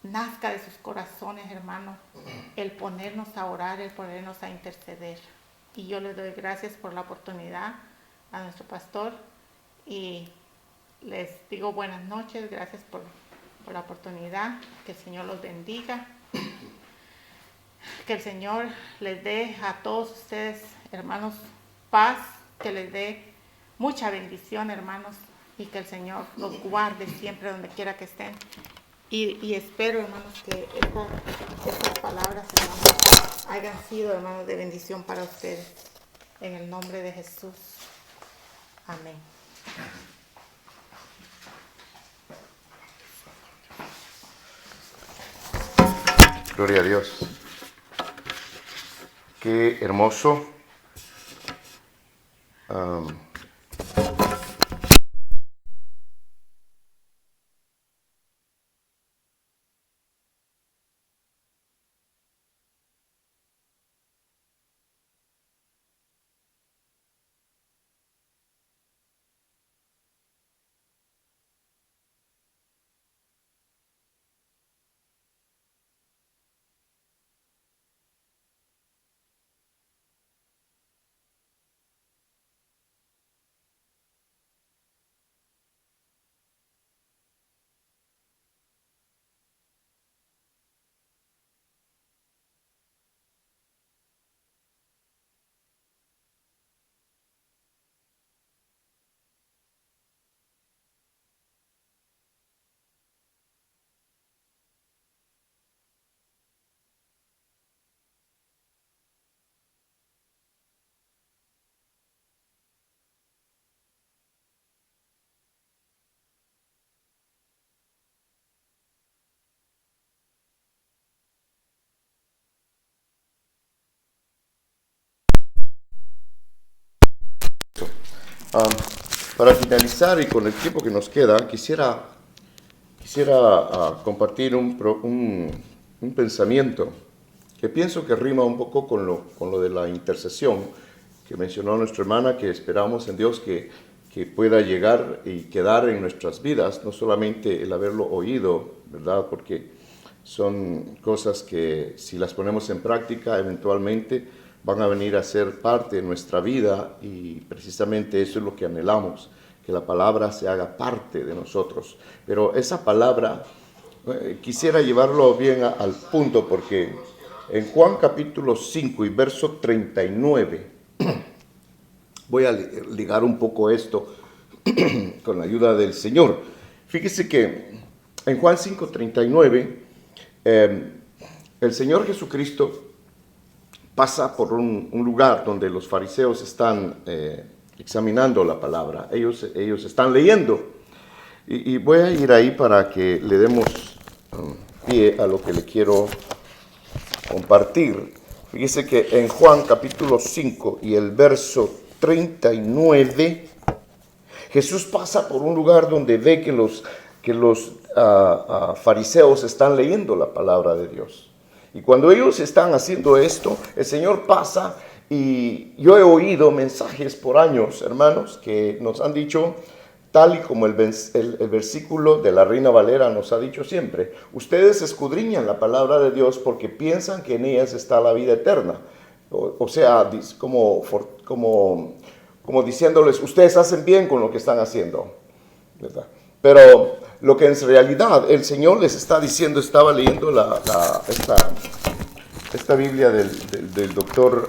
nazca de sus corazones, hermanos, el ponernos a orar, el ponernos a interceder. Y yo les doy gracias por la oportunidad a nuestro pastor y les digo buenas noches, gracias por la oportunidad, que el Señor los bendiga, que el Señor les dé a todos ustedes, hermanos, paz, que les dé mucha bendición, hermanos, y que el Señor los guarde siempre donde quiera que estén. Y espero, hermanos, que estas palabras, hermanos, hayan sido, hermanos, de bendición para ustedes. En el nombre de Jesús. Amén. Gloria a Dios. Qué hermoso. Para finalizar y con el tiempo que nos queda, quisiera compartir un pensamiento que pienso que rima un poco con lo de la intercesión que mencionó nuestra hermana, que esperamos en Dios que pueda llegar y quedar en nuestras vidas, no solamente el haberlo oído, ¿verdad? Porque son cosas que si las ponemos en práctica, eventualmente van a venir a ser parte de nuestra vida, y precisamente eso es lo que anhelamos, que la palabra se haga parte de nosotros. Pero esa palabra, quisiera llevarlo bien al punto, porque en Juan capítulo 5 y verso 39, voy a ligar un poco esto con la ayuda del Señor. Fíjese que en Juan 5:39, el Señor Jesucristo pasa por un lugar donde los fariseos están examinando la palabra. Ellos están leyendo. Y voy a ir ahí para que le demos pie a lo que le quiero compartir. Fíjese que en Juan capítulo 5 y el verso 39, Jesús pasa por un lugar donde ve que los fariseos están leyendo la palabra de Dios. Y cuando ellos están haciendo esto, el Señor pasa, y yo he oído mensajes por años, hermanos, que nos han dicho, tal y como el versículo de la Reina Valera nos ha dicho siempre: ustedes escudriñan la palabra de Dios porque piensan que en ellas está la vida eterna. O sea, como diciéndoles, ustedes hacen bien con lo que están haciendo, ¿verdad? Pero lo que en realidad el Señor les está diciendo, estaba leyendo esta Biblia del doctor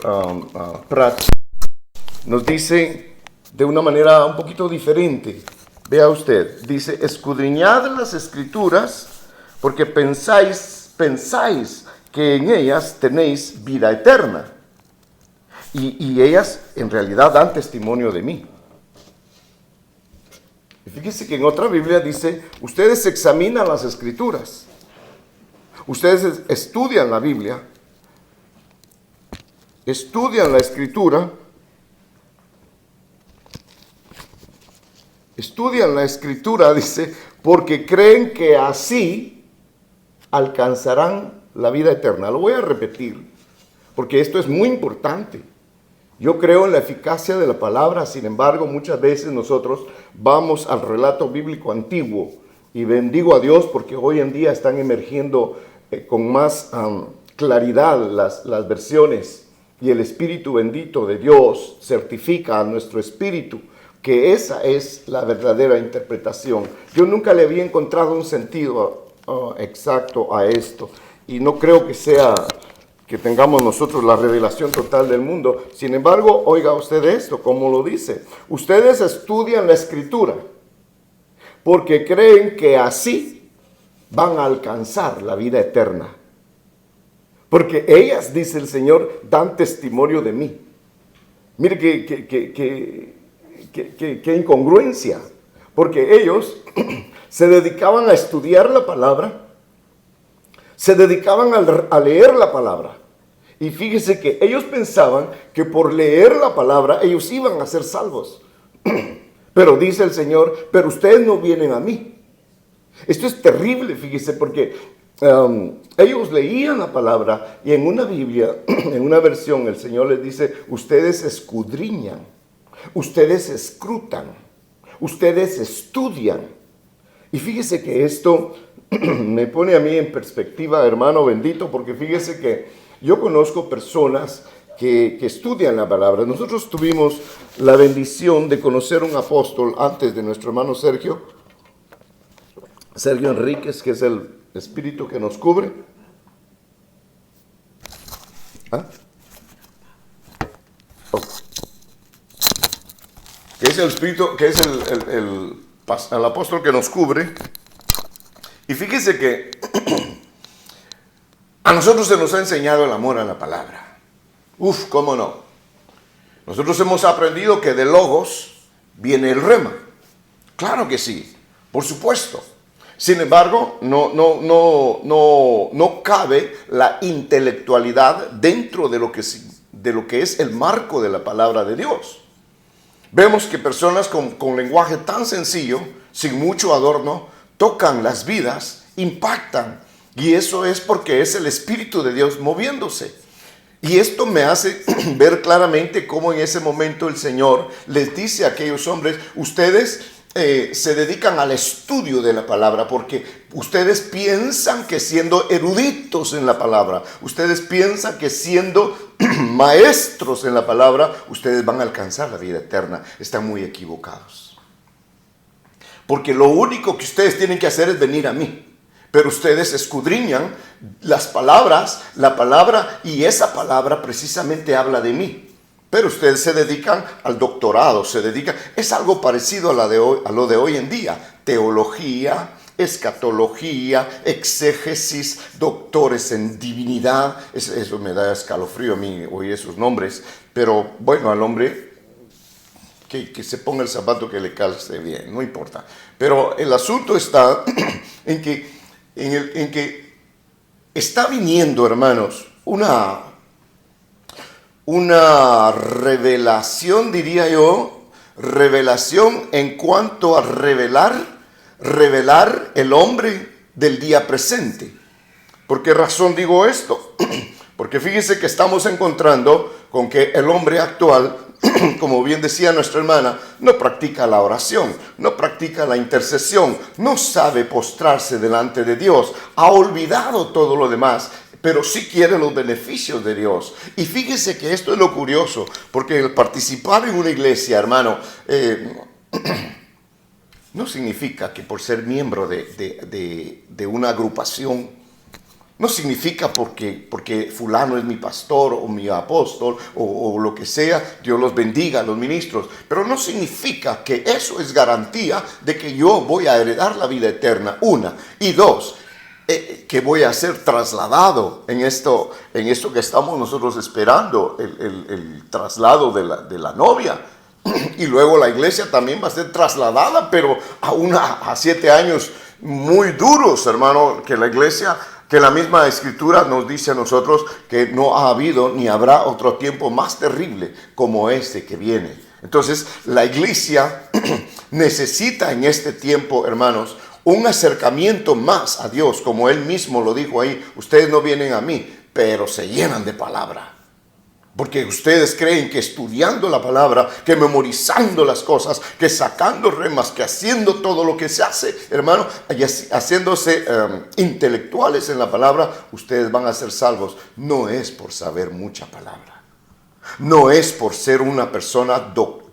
Pratt, nos dice de una manera un poquito diferente. Vea usted, dice: escudriñad las Escrituras porque pensáis que en ellas tenéis vida eterna, y ellas en realidad dan testimonio de mí. Y fíjese que en otra Biblia dice: ustedes examinan las Escrituras, ustedes estudian la Biblia, estudian la Escritura, dice, porque creen que así alcanzarán la vida eterna. Lo voy a repetir, porque esto es muy importante. Yo creo en la eficacia de la palabra, sin embargo, muchas veces nosotros vamos al relato bíblico antiguo, y bendigo a Dios porque hoy en día están emergiendo con más claridad las versiones, y el Espíritu bendito de Dios certifica a nuestro espíritu que esa es la verdadera interpretación. Yo nunca le había encontrado un sentido exacto a esto, y no creo que sea que tengamos nosotros la revelación total del mundo. Sin embargo, oiga usted esto, como lo dice: ustedes estudian la Escritura porque creen que así van a alcanzar la vida eterna. Porque ellas, dice el Señor, dan testimonio de mí. Mire qué incongruencia. Porque ellos se dedicaban a estudiar la palabra, se dedicaban a leer la palabra. Y fíjese que ellos pensaban que por leer la palabra ellos iban a ser salvos. Pero dice el Señor: pero ustedes no vienen a mí. Esto es terrible, fíjese, porque ellos leían la palabra, y en una Biblia, en una versión, el Señor les dice: ustedes escudriñan, ustedes escrutan, ustedes estudian. Y fíjese que esto me pone a mí en perspectiva, hermano bendito, porque fíjese que yo conozco personas que estudian la palabra. Nosotros tuvimos la bendición de conocer un apóstol antes de nuestro hermano Sergio Enríquez, que es el espíritu que nos cubre. ¿Ah? Oh. Que es el espíritu, que es el apóstol que nos cubre. Y fíjese que a nosotros se nos ha enseñado el amor a la palabra. Uf, cómo no. Nosotros hemos aprendido que de logos viene el rema. Claro que sí, por supuesto. Sin embargo, no cabe la intelectualidad dentro de lo que es el marco de la palabra de Dios. Vemos que personas con lenguaje tan sencillo, sin mucho adorno, tocan las vidas, impactan. Y eso es porque es el Espíritu de Dios moviéndose. Y esto me hace ver claramente cómo en ese momento el Señor les dice a aquellos hombres: ustedes se dedican al estudio de la palabra porque ustedes piensan que siendo eruditos en la palabra, ustedes piensan que siendo maestros en la palabra, ustedes van a alcanzar la vida eterna. Están muy equivocados. Porque lo único que ustedes tienen que hacer es venir a mí. Pero ustedes escudriñan las palabras, la palabra, y esa palabra precisamente habla de mí. Pero ustedes se dedican al doctorado, es algo parecido a lo de hoy en día: teología, escatología, exégesis, doctores en divinidad. Eso me da escalofrío a mí oír esos nombres, pero bueno, al hombre que se ponga el zapato que le calce bien, no importa. Pero el asunto está en que está viniendo, hermanos, una revelación, diría yo, revelación en cuanto a revelar el hombre del día presente. ¿Por qué razón digo esto? Porque fíjese que estamos encontrando con que el hombre actual, como bien decía nuestra hermana, no practica la oración, no practica la intercesión, no sabe postrarse delante de Dios, ha olvidado todo lo demás, pero sí quiere los beneficios de Dios. Y fíjese que esto es lo curioso, porque el participar en una iglesia, hermano, no significa que por ser miembro de una agrupación, no significa porque fulano es mi pastor o mi apóstol o lo que sea, Dios los bendiga a los ministros, pero no significa que eso es garantía de que yo voy a heredar la vida eterna, una. Y dos, que voy a ser trasladado en esto que estamos nosotros esperando, el traslado de la novia. Y luego la iglesia también va a ser trasladada, pero a 7 años muy duros, hermano, que la misma escritura nos dice a nosotros que no ha habido ni habrá otro tiempo más terrible como este que viene. Entonces, la iglesia necesita en este tiempo, hermanos, un acercamiento más a Dios, como Él mismo lo dijo ahí: ustedes no vienen a mí, pero se llenan de palabra. Porque ustedes creen que estudiando la palabra, que memorizando las cosas, que sacando remas, que haciendo todo lo que se hace, hermano, y haciéndose intelectuales en la palabra, ustedes van a ser salvos. No es por saber mucha palabra. No es por ser una persona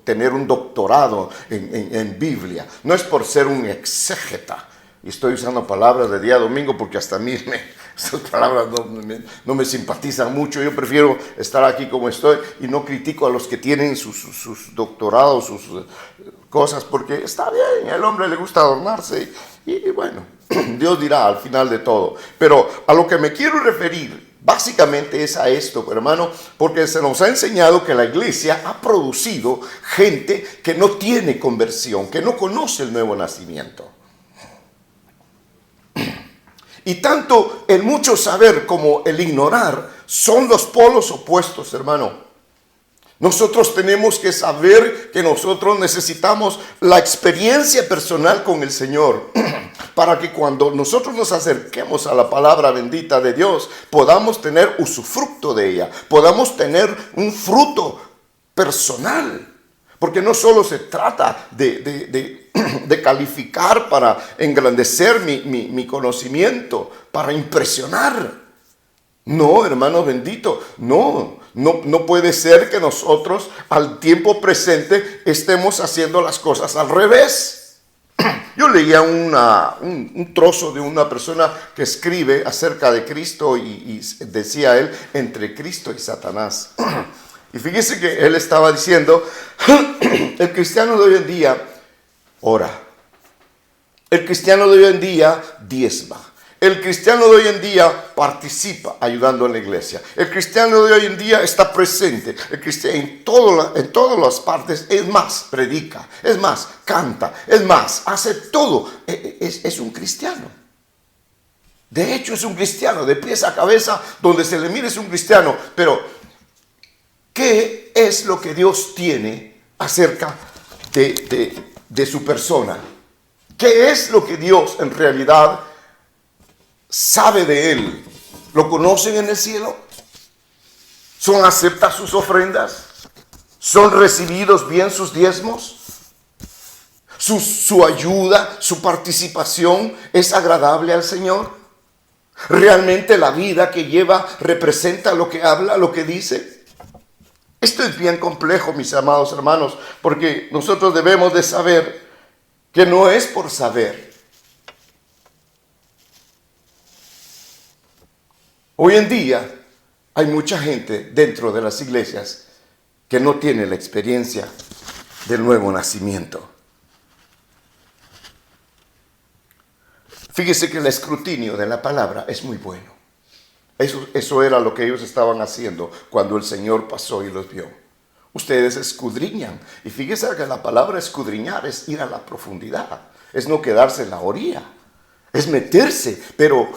tener un doctorado en Biblia, no es por ser un exégeta. Y estoy usando palabras de día domingo porque hasta a mí estas palabras no me simpatizan mucho. Yo prefiero estar aquí como estoy y no critico a los que tienen sus doctorados, sus cosas, porque está bien, al hombre le gusta adornarse y bueno, Dios dirá al final de todo. Pero a lo que me quiero referir básicamente es a esto, hermano, porque se nos ha enseñado que la iglesia ha producido gente que no tiene conversión, que no conoce el nuevo nacimiento. Y tanto el mucho saber como el ignorar son los polos opuestos, hermano. Nosotros tenemos que saber que nosotros necesitamos la experiencia personal con el Señor para que cuando nosotros nos acerquemos a la palabra bendita de Dios podamos tener usufructo de ella, podamos tener un fruto personal. Porque no solo se trata de calificar para engrandecer mi conocimiento, para impresionar. No, hermano bendito, no puede ser que nosotros al tiempo presente estemos haciendo las cosas al revés. Yo leía un trozo de una persona que escribe acerca de Cristo y decía él, entre Cristo y Satanás. Y fíjese que él estaba diciendo, el cristiano de hoy en día ora. El cristiano de hoy en día diezma. El cristiano de hoy en día participa ayudando en la iglesia. El cristiano de hoy en día está presente. El cristiano en todas las partes, es más, predica, es más, canta, es más, hace todo. Es un cristiano. De hecho es un cristiano, de pies a cabeza, donde se le mire es un cristiano, pero ¿qué es lo que Dios tiene acerca de su persona? ¿Qué es lo que Dios en realidad sabe de él? ¿Lo conocen en el cielo? ¿Son aceptas sus ofrendas? ¿Son recibidos bien sus diezmos? ¿Su ayuda, su participación es agradable al Señor? ¿Realmente la vida que lleva representa lo que habla, lo que dice? Esto es bien complejo, mis amados hermanos, porque nosotros debemos de saber que no es por saber. Hoy en día hay mucha gente dentro de las iglesias que no tiene la experiencia del nuevo nacimiento. Fíjese que el escrutinio de la palabra es muy bueno. Eso era lo que ellos estaban haciendo cuando el Señor pasó y los vio. Ustedes escudriñan. Y fíjese que la palabra escudriñar es ir a la profundidad. Es no quedarse en la orilla. Es meterse. Pero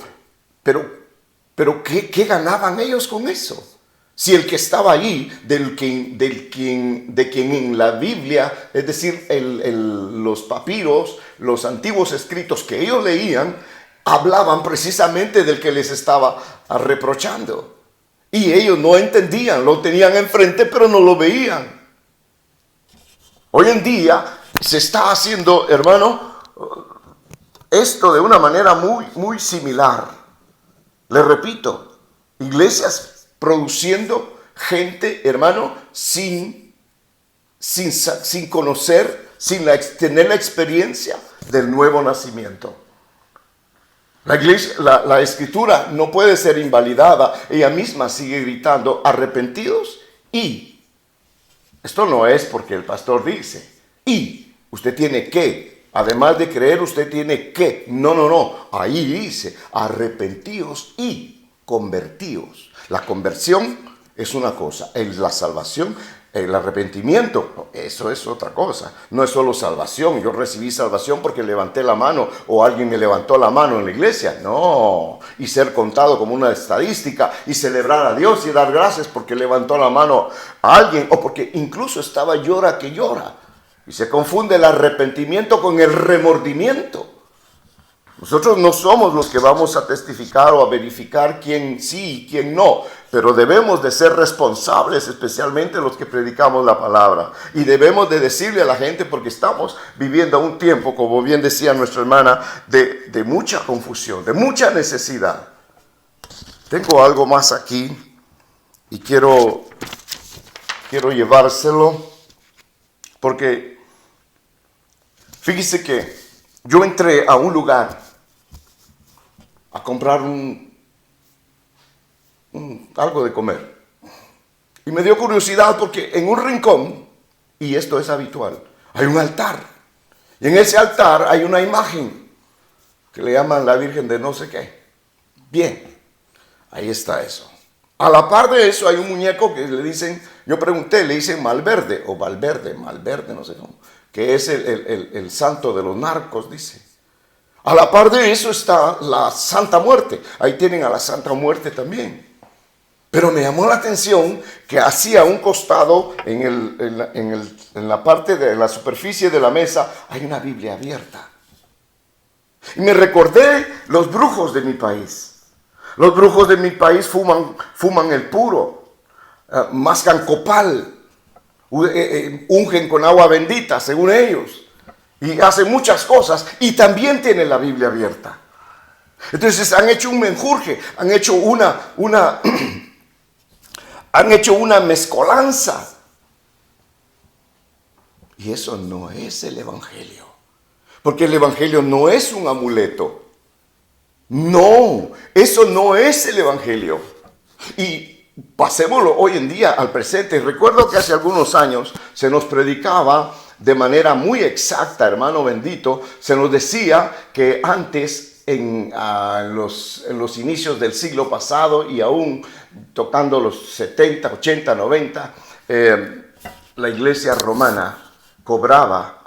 ¿qué ganaban ellos con eso? Si el que estaba ahí, de quien en la Biblia, es decir, los papiros, los antiguos escritos que ellos leían, hablaban precisamente del que les estaba reprochando. Y ellos no entendían, lo tenían enfrente, pero no lo veían. Hoy en día se está haciendo, hermano, esto de una manera muy, muy similar. Les repito, iglesias produciendo gente, hermano, sin conocer, sin tener la experiencia del nuevo nacimiento. La escritura no puede ser invalidada. Ella misma sigue gritando, arrepentidos y. Esto no es porque el pastor dice. Y usted tiene que. Además de creer, usted tiene que. No. Ahí dice, arrepentidos y convertidos. La conversión es una cosa. La salvación, el arrepentimiento, eso es otra cosa. No es solo salvación. Yo recibí salvación porque levanté la mano o alguien me levantó la mano en la iglesia. No. Y ser contado como una estadística y celebrar a Dios y dar gracias porque levantó la mano a alguien o porque incluso estaba llora que llora. Y se confunde el arrepentimiento con el remordimiento. Nosotros no somos los que vamos a testificar o a verificar quién sí y quién no, pero debemos de ser responsables, especialmente los que predicamos la palabra. Y debemos de decirle a la gente, porque estamos viviendo un tiempo, como bien decía nuestra hermana, de mucha confusión, de mucha necesidad. Tengo algo más aquí y quiero llevárselo Porque fíjese que yo entré a un lugar a comprar algo de comer. Y me dio curiosidad porque en un rincón, y esto es habitual, hay un altar. Y en ese altar hay una imagen que le llaman la Virgen de no sé qué. Bien, ahí está eso. A la par de eso hay un muñeco que le dicen, yo pregunté, le dicen Malverde, o Valverde, no sé cómo, que es el santo de los narcos, dice. A la par de eso está la Santa Muerte, ahí tienen a la Santa Muerte también. Pero me llamó la atención que hacia un costado, en la parte de la superficie de la mesa, hay una Biblia abierta. Y me recordé los brujos de mi país. Los brujos de mi país fuman el puro, mascan copal, ungen con agua bendita, según ellos. Y hacen muchas cosas. Y también tienen la Biblia abierta. Entonces han hecho un menjurje, han hecho han hecho una mezcolanza. Y eso no es el Evangelio. Porque el Evangelio no es un amuleto. No, eso no es el Evangelio. Y pasémoslo hoy en día al presente. Recuerdo que hace algunos años se nos predicaba de manera muy exacta, hermano bendito, se nos decía que antes, en los inicios del siglo pasado y aún tocando los 70, 80, 90, la iglesia romana cobraba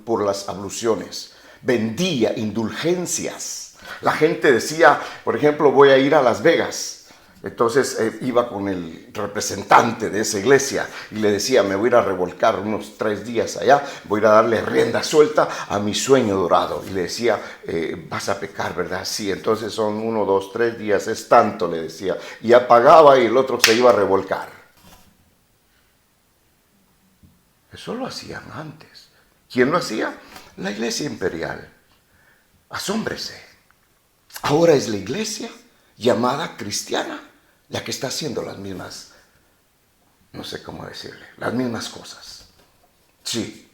por las abluciones, vendía indulgencias. La gente decía, por ejemplo, voy a ir a Las Vegas. Entonces iba con el representante de esa iglesia y le decía, me voy a ir a revolcar unos 3 días allá, voy a ir a darle rienda suelta a mi sueño dorado. Y le decía, vas a pecar, ¿verdad? Sí, entonces son 1, 2, 3 días, es tanto, le decía. Y apagaba y el otro se iba a revolcar. Eso lo hacían antes. ¿Quién lo hacía? La iglesia imperial. Asómbrese. Ahora es la iglesia llamada cristiana la que está haciendo las mismas, no sé cómo decirle, las mismas cosas. Sí.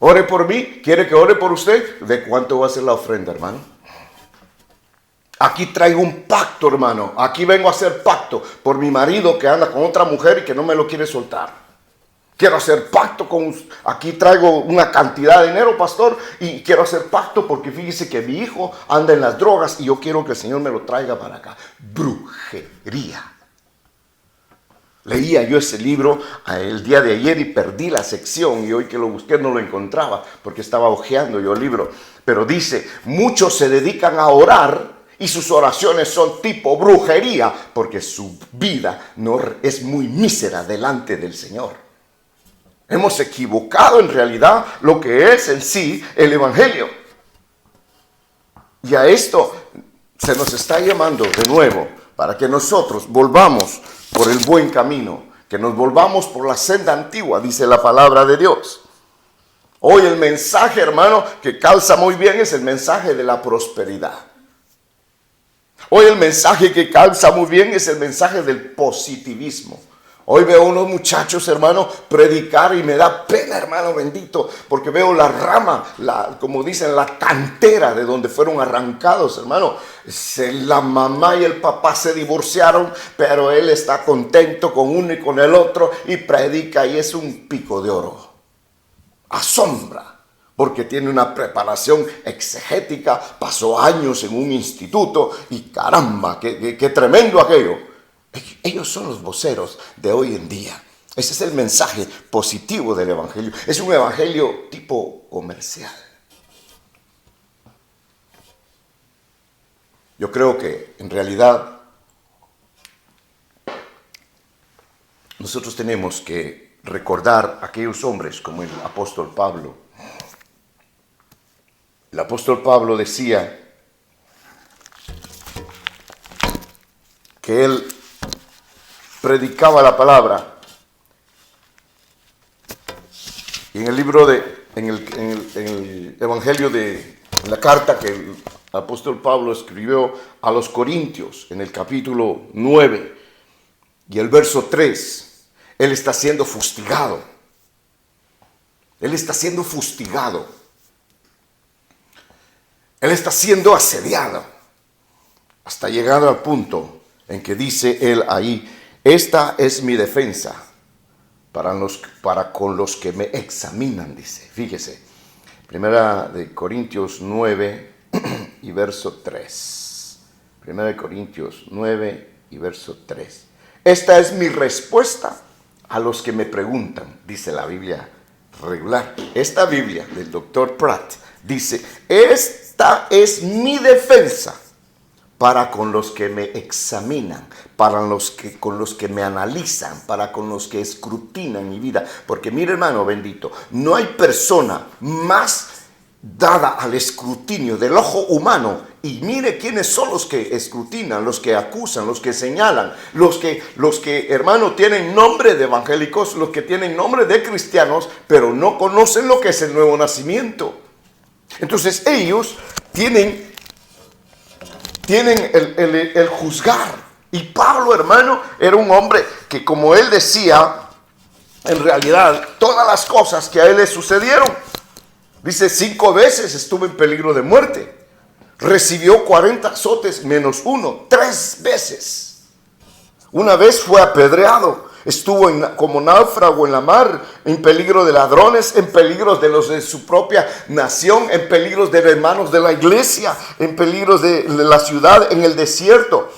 Ore por mí, ¿quiere que ore por usted? ¿De cuánto va a ser la ofrenda, hermano? Aquí traigo un pacto, hermano. Aquí vengo a hacer pacto por mi marido que anda con otra mujer y que no me lo quiere soltar. Quiero hacer pacto con... Aquí traigo una cantidad de dinero, pastor, y quiero hacer pacto porque fíjese que mi hijo anda en las drogas y yo quiero que el Señor me lo traiga para acá. Brujería. Leía yo ese libro el día de ayer y perdí la sección y hoy que lo busqué no lo encontraba porque estaba hojeando yo el libro. Pero dice, muchos se dedican a orar y sus oraciones son tipo brujería porque su vida no es muy mísera delante del Señor. Hemos equivocado en realidad lo que es en sí el Evangelio. Y a esto se nos está llamando de nuevo para que nosotros volvamos por el buen camino, que nos volvamos por la senda antigua, dice la palabra de Dios. Hoy el mensaje, hermano, que calza muy bien es el mensaje de la prosperidad. Hoy el mensaje que calza muy bien es el mensaje del positivismo. Hoy veo unos muchachos, hermano, predicar y me da pena, hermano bendito, porque veo la rama, como dicen, la cantera de donde fueron arrancados, hermano. La mamá y el papá se divorciaron, pero él está contento con uno y con el otro y predica y es un pico de oro. Asombra, porque tiene una preparación exegética, pasó años en un instituto y caramba, qué tremendo aquello. Ellos son los voceros de hoy en día. Ese es el mensaje positivo del Evangelio. Es un Evangelio tipo comercial. Yo creo que en realidad nosotros tenemos que recordar a aquellos hombres como el apóstol Pablo. El apóstol Pablo decía que él predicaba la palabra. Y en el libro en el Evangelio en la carta que el apóstol Pablo escribió a los Corintios, en el capítulo 9 y el verso 3, él está siendo fustigado. Él está siendo fustigado. Él está siendo asediado. Hasta llegado al punto en que dice él ahí, esta es mi defensa para con los que me examinan, dice. Fíjese, Primera de Corintios 9 y verso 3. Primera de Corintios 9 y verso 3. Esta es mi respuesta a los que me preguntan, dice la Biblia regular. Esta Biblia del Dr. Pratt dice, esta es mi defensa para con los que me examinan, con los que me analizan, para con los que escrutinan mi vida. Porque mire, hermano bendito, no hay persona más dada al escrutinio del ojo humano. Y mire quiénes son los que escrutinan, los que acusan, los que señalan, los que hermano tienen nombre de evangélicos, los que tienen nombre de cristianos, pero no conocen lo que es el nuevo nacimiento. Entonces ellos tienen el juzgar. Y Pablo, hermano, era un hombre que, como él decía, en realidad todas las cosas que a él le sucedieron, dice, 5 veces estuvo en peligro de muerte. Recibió 40 azotes menos 1, 3 veces. Una vez fue apedreado. Estuvo como náufrago en la mar, en peligro de ladrones, en peligros de los de su propia nación, en peligros de hermanos de la iglesia, en peligros de la ciudad, en el desierto,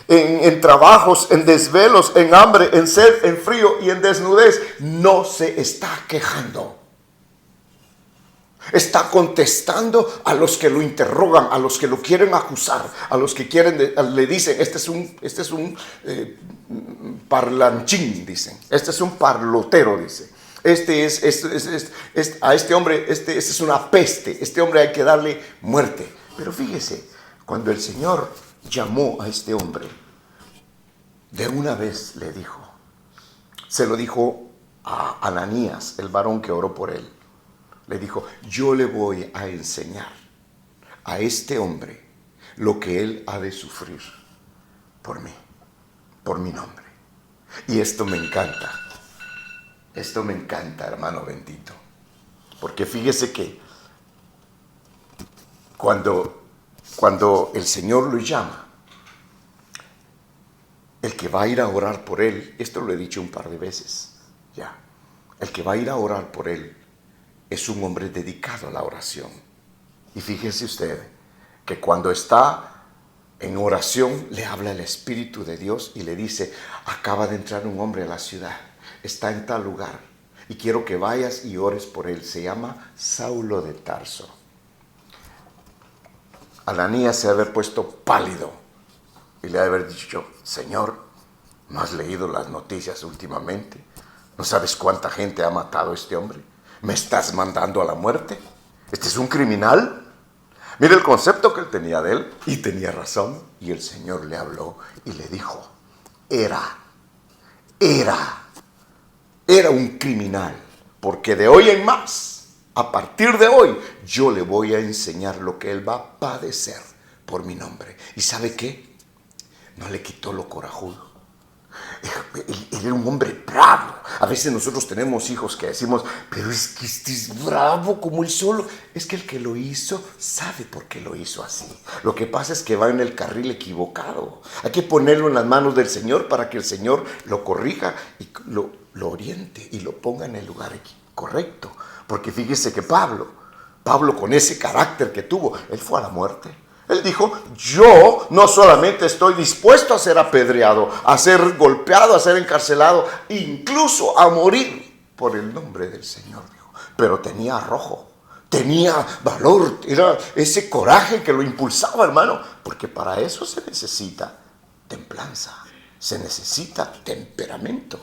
en trabajos, en desvelos, en hambre, en sed, en frío y en desnudez. No se está quejando. Está contestando a los que lo interrogan, a los que lo quieren acusar, a los que le dicen, este es un parlanchín, dicen. Este es un parlotero, dice. A este hombre, este es una peste. Este hombre hay que darle muerte. Pero fíjese, cuando el Señor llamó a este hombre, de una vez le dijo, se lo dijo a Ananías, el varón que oró por él. Le dijo, yo le voy a enseñar a este hombre lo que él ha de sufrir por mí, por mi nombre. Y esto me encanta. Esto me encanta, hermano bendito. Porque fíjese que cuando el Señor lo llama, el que va a ir a orar por él, esto lo he dicho un par de veces ya, el que va a ir a orar por él es un hombre dedicado a la oración. Y fíjese usted que cuando está en oración le habla el Espíritu de Dios y le dice, acaba de entrar un hombre a la ciudad, está en tal lugar y quiero que vayas y ores por él. Se llama Saulo de Tarso. Ananías se debe haber puesto pálido y le debe haber dicho, Señor, ¿no has leído las noticias últimamente? ¿No sabes cuánta gente ha matado a este hombre? ¿Me estás mandando a la muerte? ¿Este es un criminal? Mire el concepto que él tenía de él, y tenía razón. Y el Señor le habló y le dijo, era un criminal, porque de hoy en más, a partir de hoy, yo le voy a enseñar lo que él va a padecer por mi nombre. ¿Y sabe qué? No le quitó lo corajudo. Él era un hombre bravo. A veces nosotros tenemos hijos que decimos, pero es que este es bravo como él solo. Es que el que lo hizo sabe por qué lo hizo así. Lo que pasa es que va en el carril equivocado. Hay que ponerlo en las manos del Señor para que el Señor lo corrija y lo oriente y lo ponga en el lugar correcto. Porque fíjese que Pablo con ese carácter que tuvo, él fue a la muerte. Él dijo, yo no solamente estoy dispuesto a ser apedreado, a ser golpeado, a ser encarcelado, incluso a morir por el nombre del Señor, dijo. Pero tenía arrojo, tenía valor, era ese coraje que lo impulsaba, hermano, porque para eso se necesita templanza, se necesita temperamento.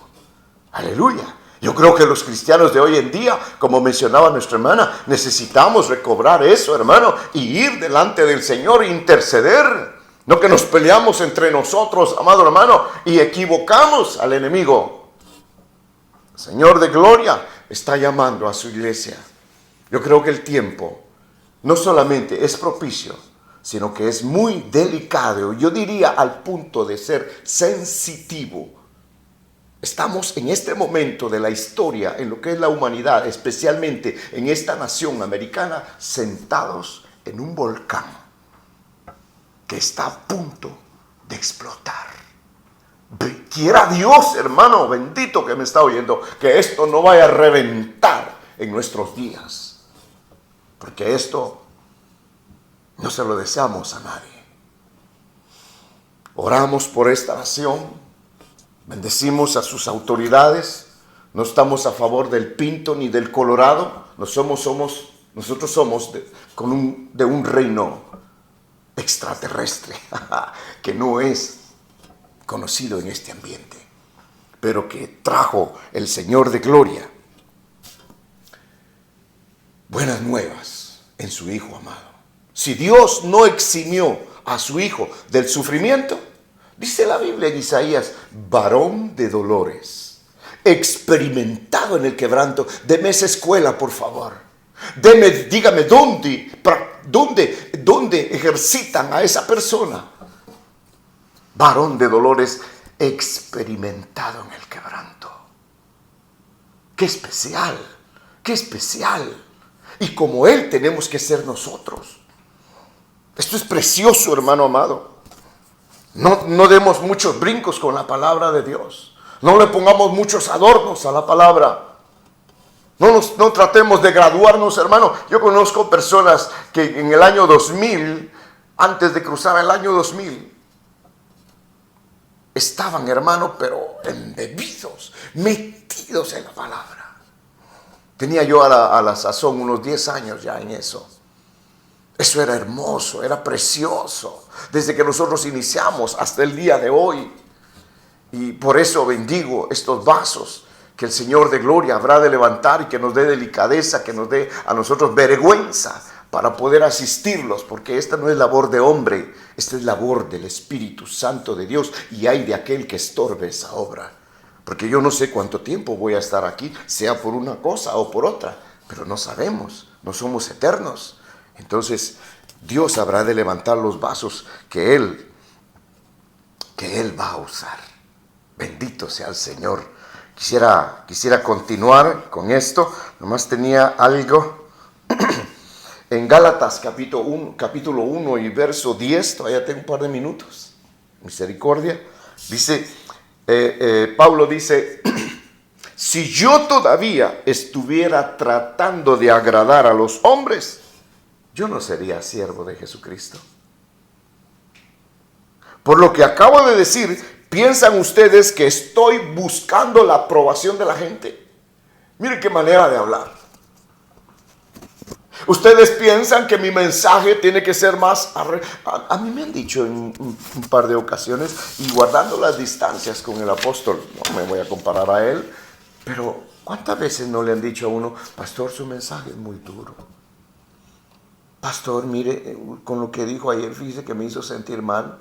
Aleluya. Yo creo que los cristianos de hoy en día, como mencionaba nuestra hermana, necesitamos recobrar eso, hermano, y ir delante del Señor e interceder. No que nos peleamos entre nosotros, amado hermano, y equivocamos al enemigo. El Señor de gloria está llamando a su iglesia. Yo creo que el tiempo no solamente es propicio, sino que es muy delicado. Yo diría al punto de ser sensitivo. Estamos en este momento de la historia, en lo que es la humanidad, especialmente en esta nación americana, sentados en un volcán que está a punto de explotar. Quiera Dios, hermano bendito que me está oyendo, que esto no vaya a reventar en nuestros días, porque esto no se lo deseamos a nadie. Oramos por esta nación. Bendecimos a sus autoridades. No estamos a favor del Pinto ni del Colorado. Nosotros somos de un reino extraterrestre que no es conocido en este ambiente, pero que trajo el Señor de gloria buenas nuevas en su Hijo amado. Si Dios no eximió a su Hijo del sufrimiento, dice la Biblia en Isaías, varón de dolores, experimentado en el quebranto. Deme esa escuela, por favor. Dígame, ¿dónde ejercitan a esa persona? Varón de dolores, experimentado en el quebranto. ¡Qué especial! ¡Qué especial! Y como Él tenemos que ser nosotros. Esto es precioso, hermano amado. No demos muchos brincos con la palabra de Dios. No le pongamos muchos adornos a la palabra. No tratemos de graduarnos, hermano. Yo conozco personas que en el año 2000, antes de cruzar el año 2000, estaban, hermano, pero embebidos, metidos en la palabra. Tenía yo a la sazón unos 10 años ya en eso. Eso era hermoso, era precioso, desde que nosotros iniciamos hasta el día de hoy. Y por eso bendigo estos vasos que el Señor de gloria habrá de levantar y que nos dé delicadeza, que nos dé a nosotros vergüenza para poder asistirlos, porque esta no es labor de hombre, esta es labor del Espíritu Santo de Dios, y hay de aquel que estorbe esa obra. Porque yo no sé cuánto tiempo voy a estar aquí, sea por una cosa o por otra, pero no sabemos, no somos eternos. Entonces Dios habrá de levantar los vasos que Él va a usar. Bendito sea el Señor. Quisiera continuar con esto. Nomás tenía algo en Gálatas capítulo 1 y verso 10. Todavía tengo un par de minutos. Misericordia. Dice, Pablo dice, si yo todavía estuviera tratando de agradar a los hombres, yo no sería siervo de Jesucristo. Por lo que acabo de decir, ¿piensan ustedes que estoy buscando la aprobación de la gente? Miren qué manera de hablar. Ustedes piensan que mi mensaje tiene que ser más... A mí me han dicho en un par de ocasiones, y guardando las distancias con el apóstol, no me voy a comparar a él, pero ¿cuántas veces no le han dicho a uno, pastor, su mensaje es muy duro? Pastor, mire, con lo que dijo ayer, fíjese que me hizo sentir mal.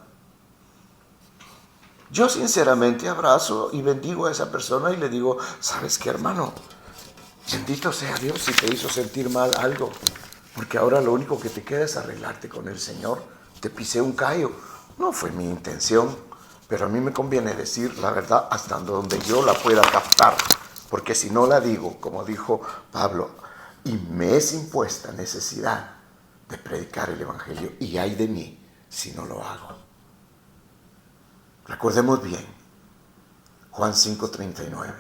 Yo sinceramente abrazo y bendigo a esa persona y le digo, ¿sabes qué, hermano? Bendito sea Dios si te hizo sentir mal algo, porque ahora lo único que te queda es arreglarte con el Señor. Te pisé un callo. No fue mi intención, pero a mí me conviene decir la verdad hasta donde yo la pueda captar, porque si no la digo, como dijo Pablo, y me es impuesta necesidad de predicar el Evangelio, y ay de mí si no lo hago. Recordemos bien, Juan 5:39,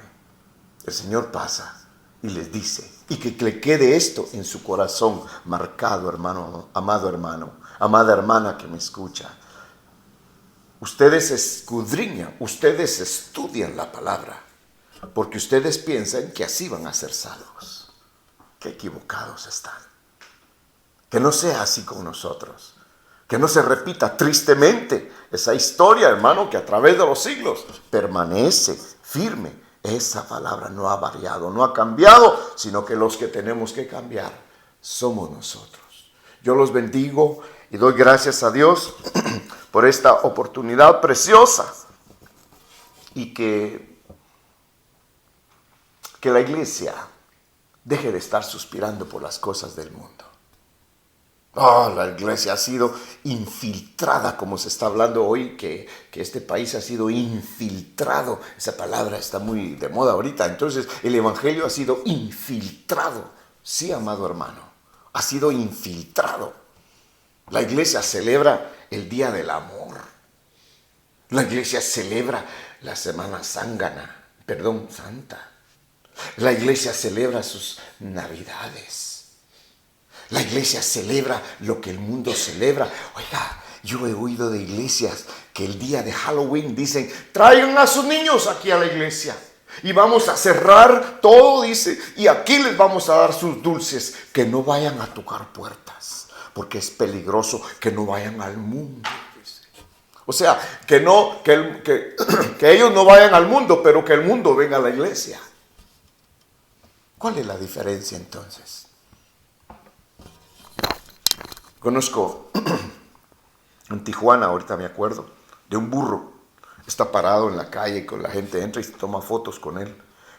el Señor pasa y les dice, y que le quede esto en su corazón marcado, hermano, amado hermano, amada hermana que me escucha. Ustedes escudriñan, ustedes estudian la palabra, porque ustedes piensan que así van a ser salvos. Qué equivocados están. Que no sea así con nosotros. Que no se repita tristemente esa historia, hermano, que a través de los siglos permanece firme. Esa palabra no ha variado, no ha cambiado, sino que los que tenemos que cambiar somos nosotros. Yo los bendigo y doy gracias a Dios por esta oportunidad preciosa, y que la iglesia deje de estar suspirando por las cosas del mundo. Oh, la iglesia ha sido infiltrada, como se está hablando hoy, que este país ha sido infiltrado. Esa palabra está muy de moda ahorita. Entonces, el evangelio ha sido infiltrado. Sí, amado hermano, ha sido infiltrado. La iglesia celebra el Día del Amor. La iglesia celebra la Semana Santa. La iglesia celebra sus Navidades. La iglesia celebra lo que el mundo celebra. Oiga, yo he oído de iglesias que el día de Halloween dicen, traigan a sus niños aquí a la iglesia. Y vamos a cerrar todo, dice, y aquí les vamos a dar sus dulces. Que no vayan a tocar puertas, porque es peligroso que no vayan al mundo. Dice. O sea, que ellos no vayan al mundo, pero que el mundo venga a la iglesia. ¿Cuál es la diferencia entonces? Conozco en Tijuana, ahorita me acuerdo, de un burro. Está parado en la calle y la gente entra y se toma fotos con él.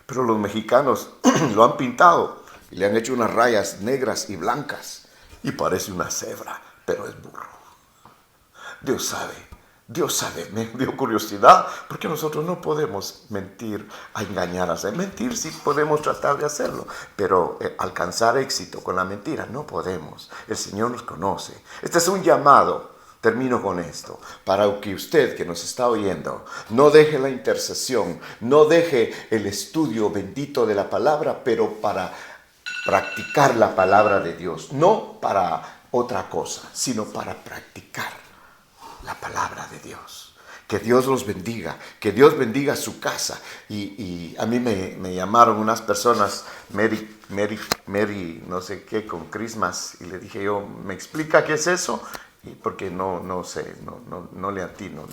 Pero los mexicanos lo han pintado y le han hecho unas rayas negras y blancas. Y parece una cebra, pero es burro. Dios sabe, me dio curiosidad, porque nosotros no podemos mentir, a engañar, a hacer. Mentir sí podemos tratar de hacerlo, pero alcanzar éxito con la mentira no podemos. El Señor nos conoce. Este es un llamado, termino con esto, para que usted que nos está oyendo, no deje la intercesión, no deje el estudio bendito de la palabra, pero para practicar la palabra de Dios, no para otra cosa, sino para practicar la palabra de Dios. Que Dios los bendiga, que Dios bendiga su casa. Y a mí me llamaron unas personas, Mary, no sé qué, con Christmas, y le dije yo, ¿me explica qué es eso? Y porque no sé, no le atino,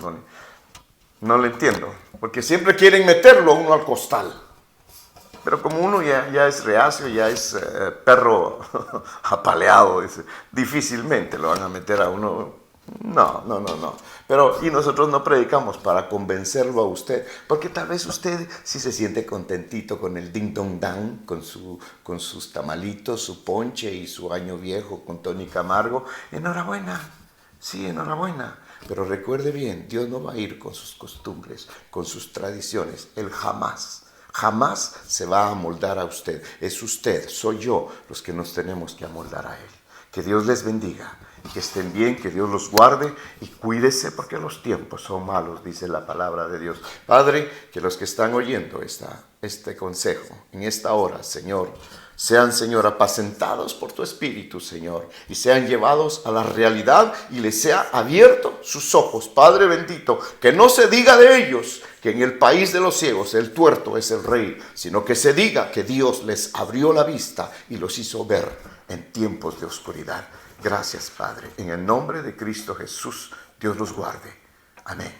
no le entiendo, porque siempre quieren meterlo a uno al costal. Pero como uno ya es reacio, ya es perro apaleado, difícilmente lo van a meter a uno. No. Pero y nosotros no predicamos para convencerlo a usted, porque tal vez usted sí se siente contentito con el ding dong dan, con sus tamalitos, su ponche y su año viejo con tónica amargo. Enhorabuena, sí, enhorabuena. Pero recuerde bien, Dios no va a ir con sus costumbres, con sus tradiciones. Él jamás se va a amoldar a usted. Es usted, soy yo, los que nos tenemos que amoldar a Él. Que Dios les bendiga. Que estén bien, que Dios los guarde y cuídese porque los tiempos son malos, dice la palabra de Dios. Padre, que los que están oyendo este consejo en esta hora, Señor, sean, Señor, apacentados por tu Espíritu, Señor, y sean llevados a la realidad y les sea abierto sus ojos. Padre bendito, que no se diga de ellos que en el país de los ciegos el tuerto es el rey, sino que se diga que Dios les abrió la vista y los hizo ver en tiempos de oscuridad. Gracias, Padre. En el nombre de Cristo Jesús, Dios los guarde. Amén.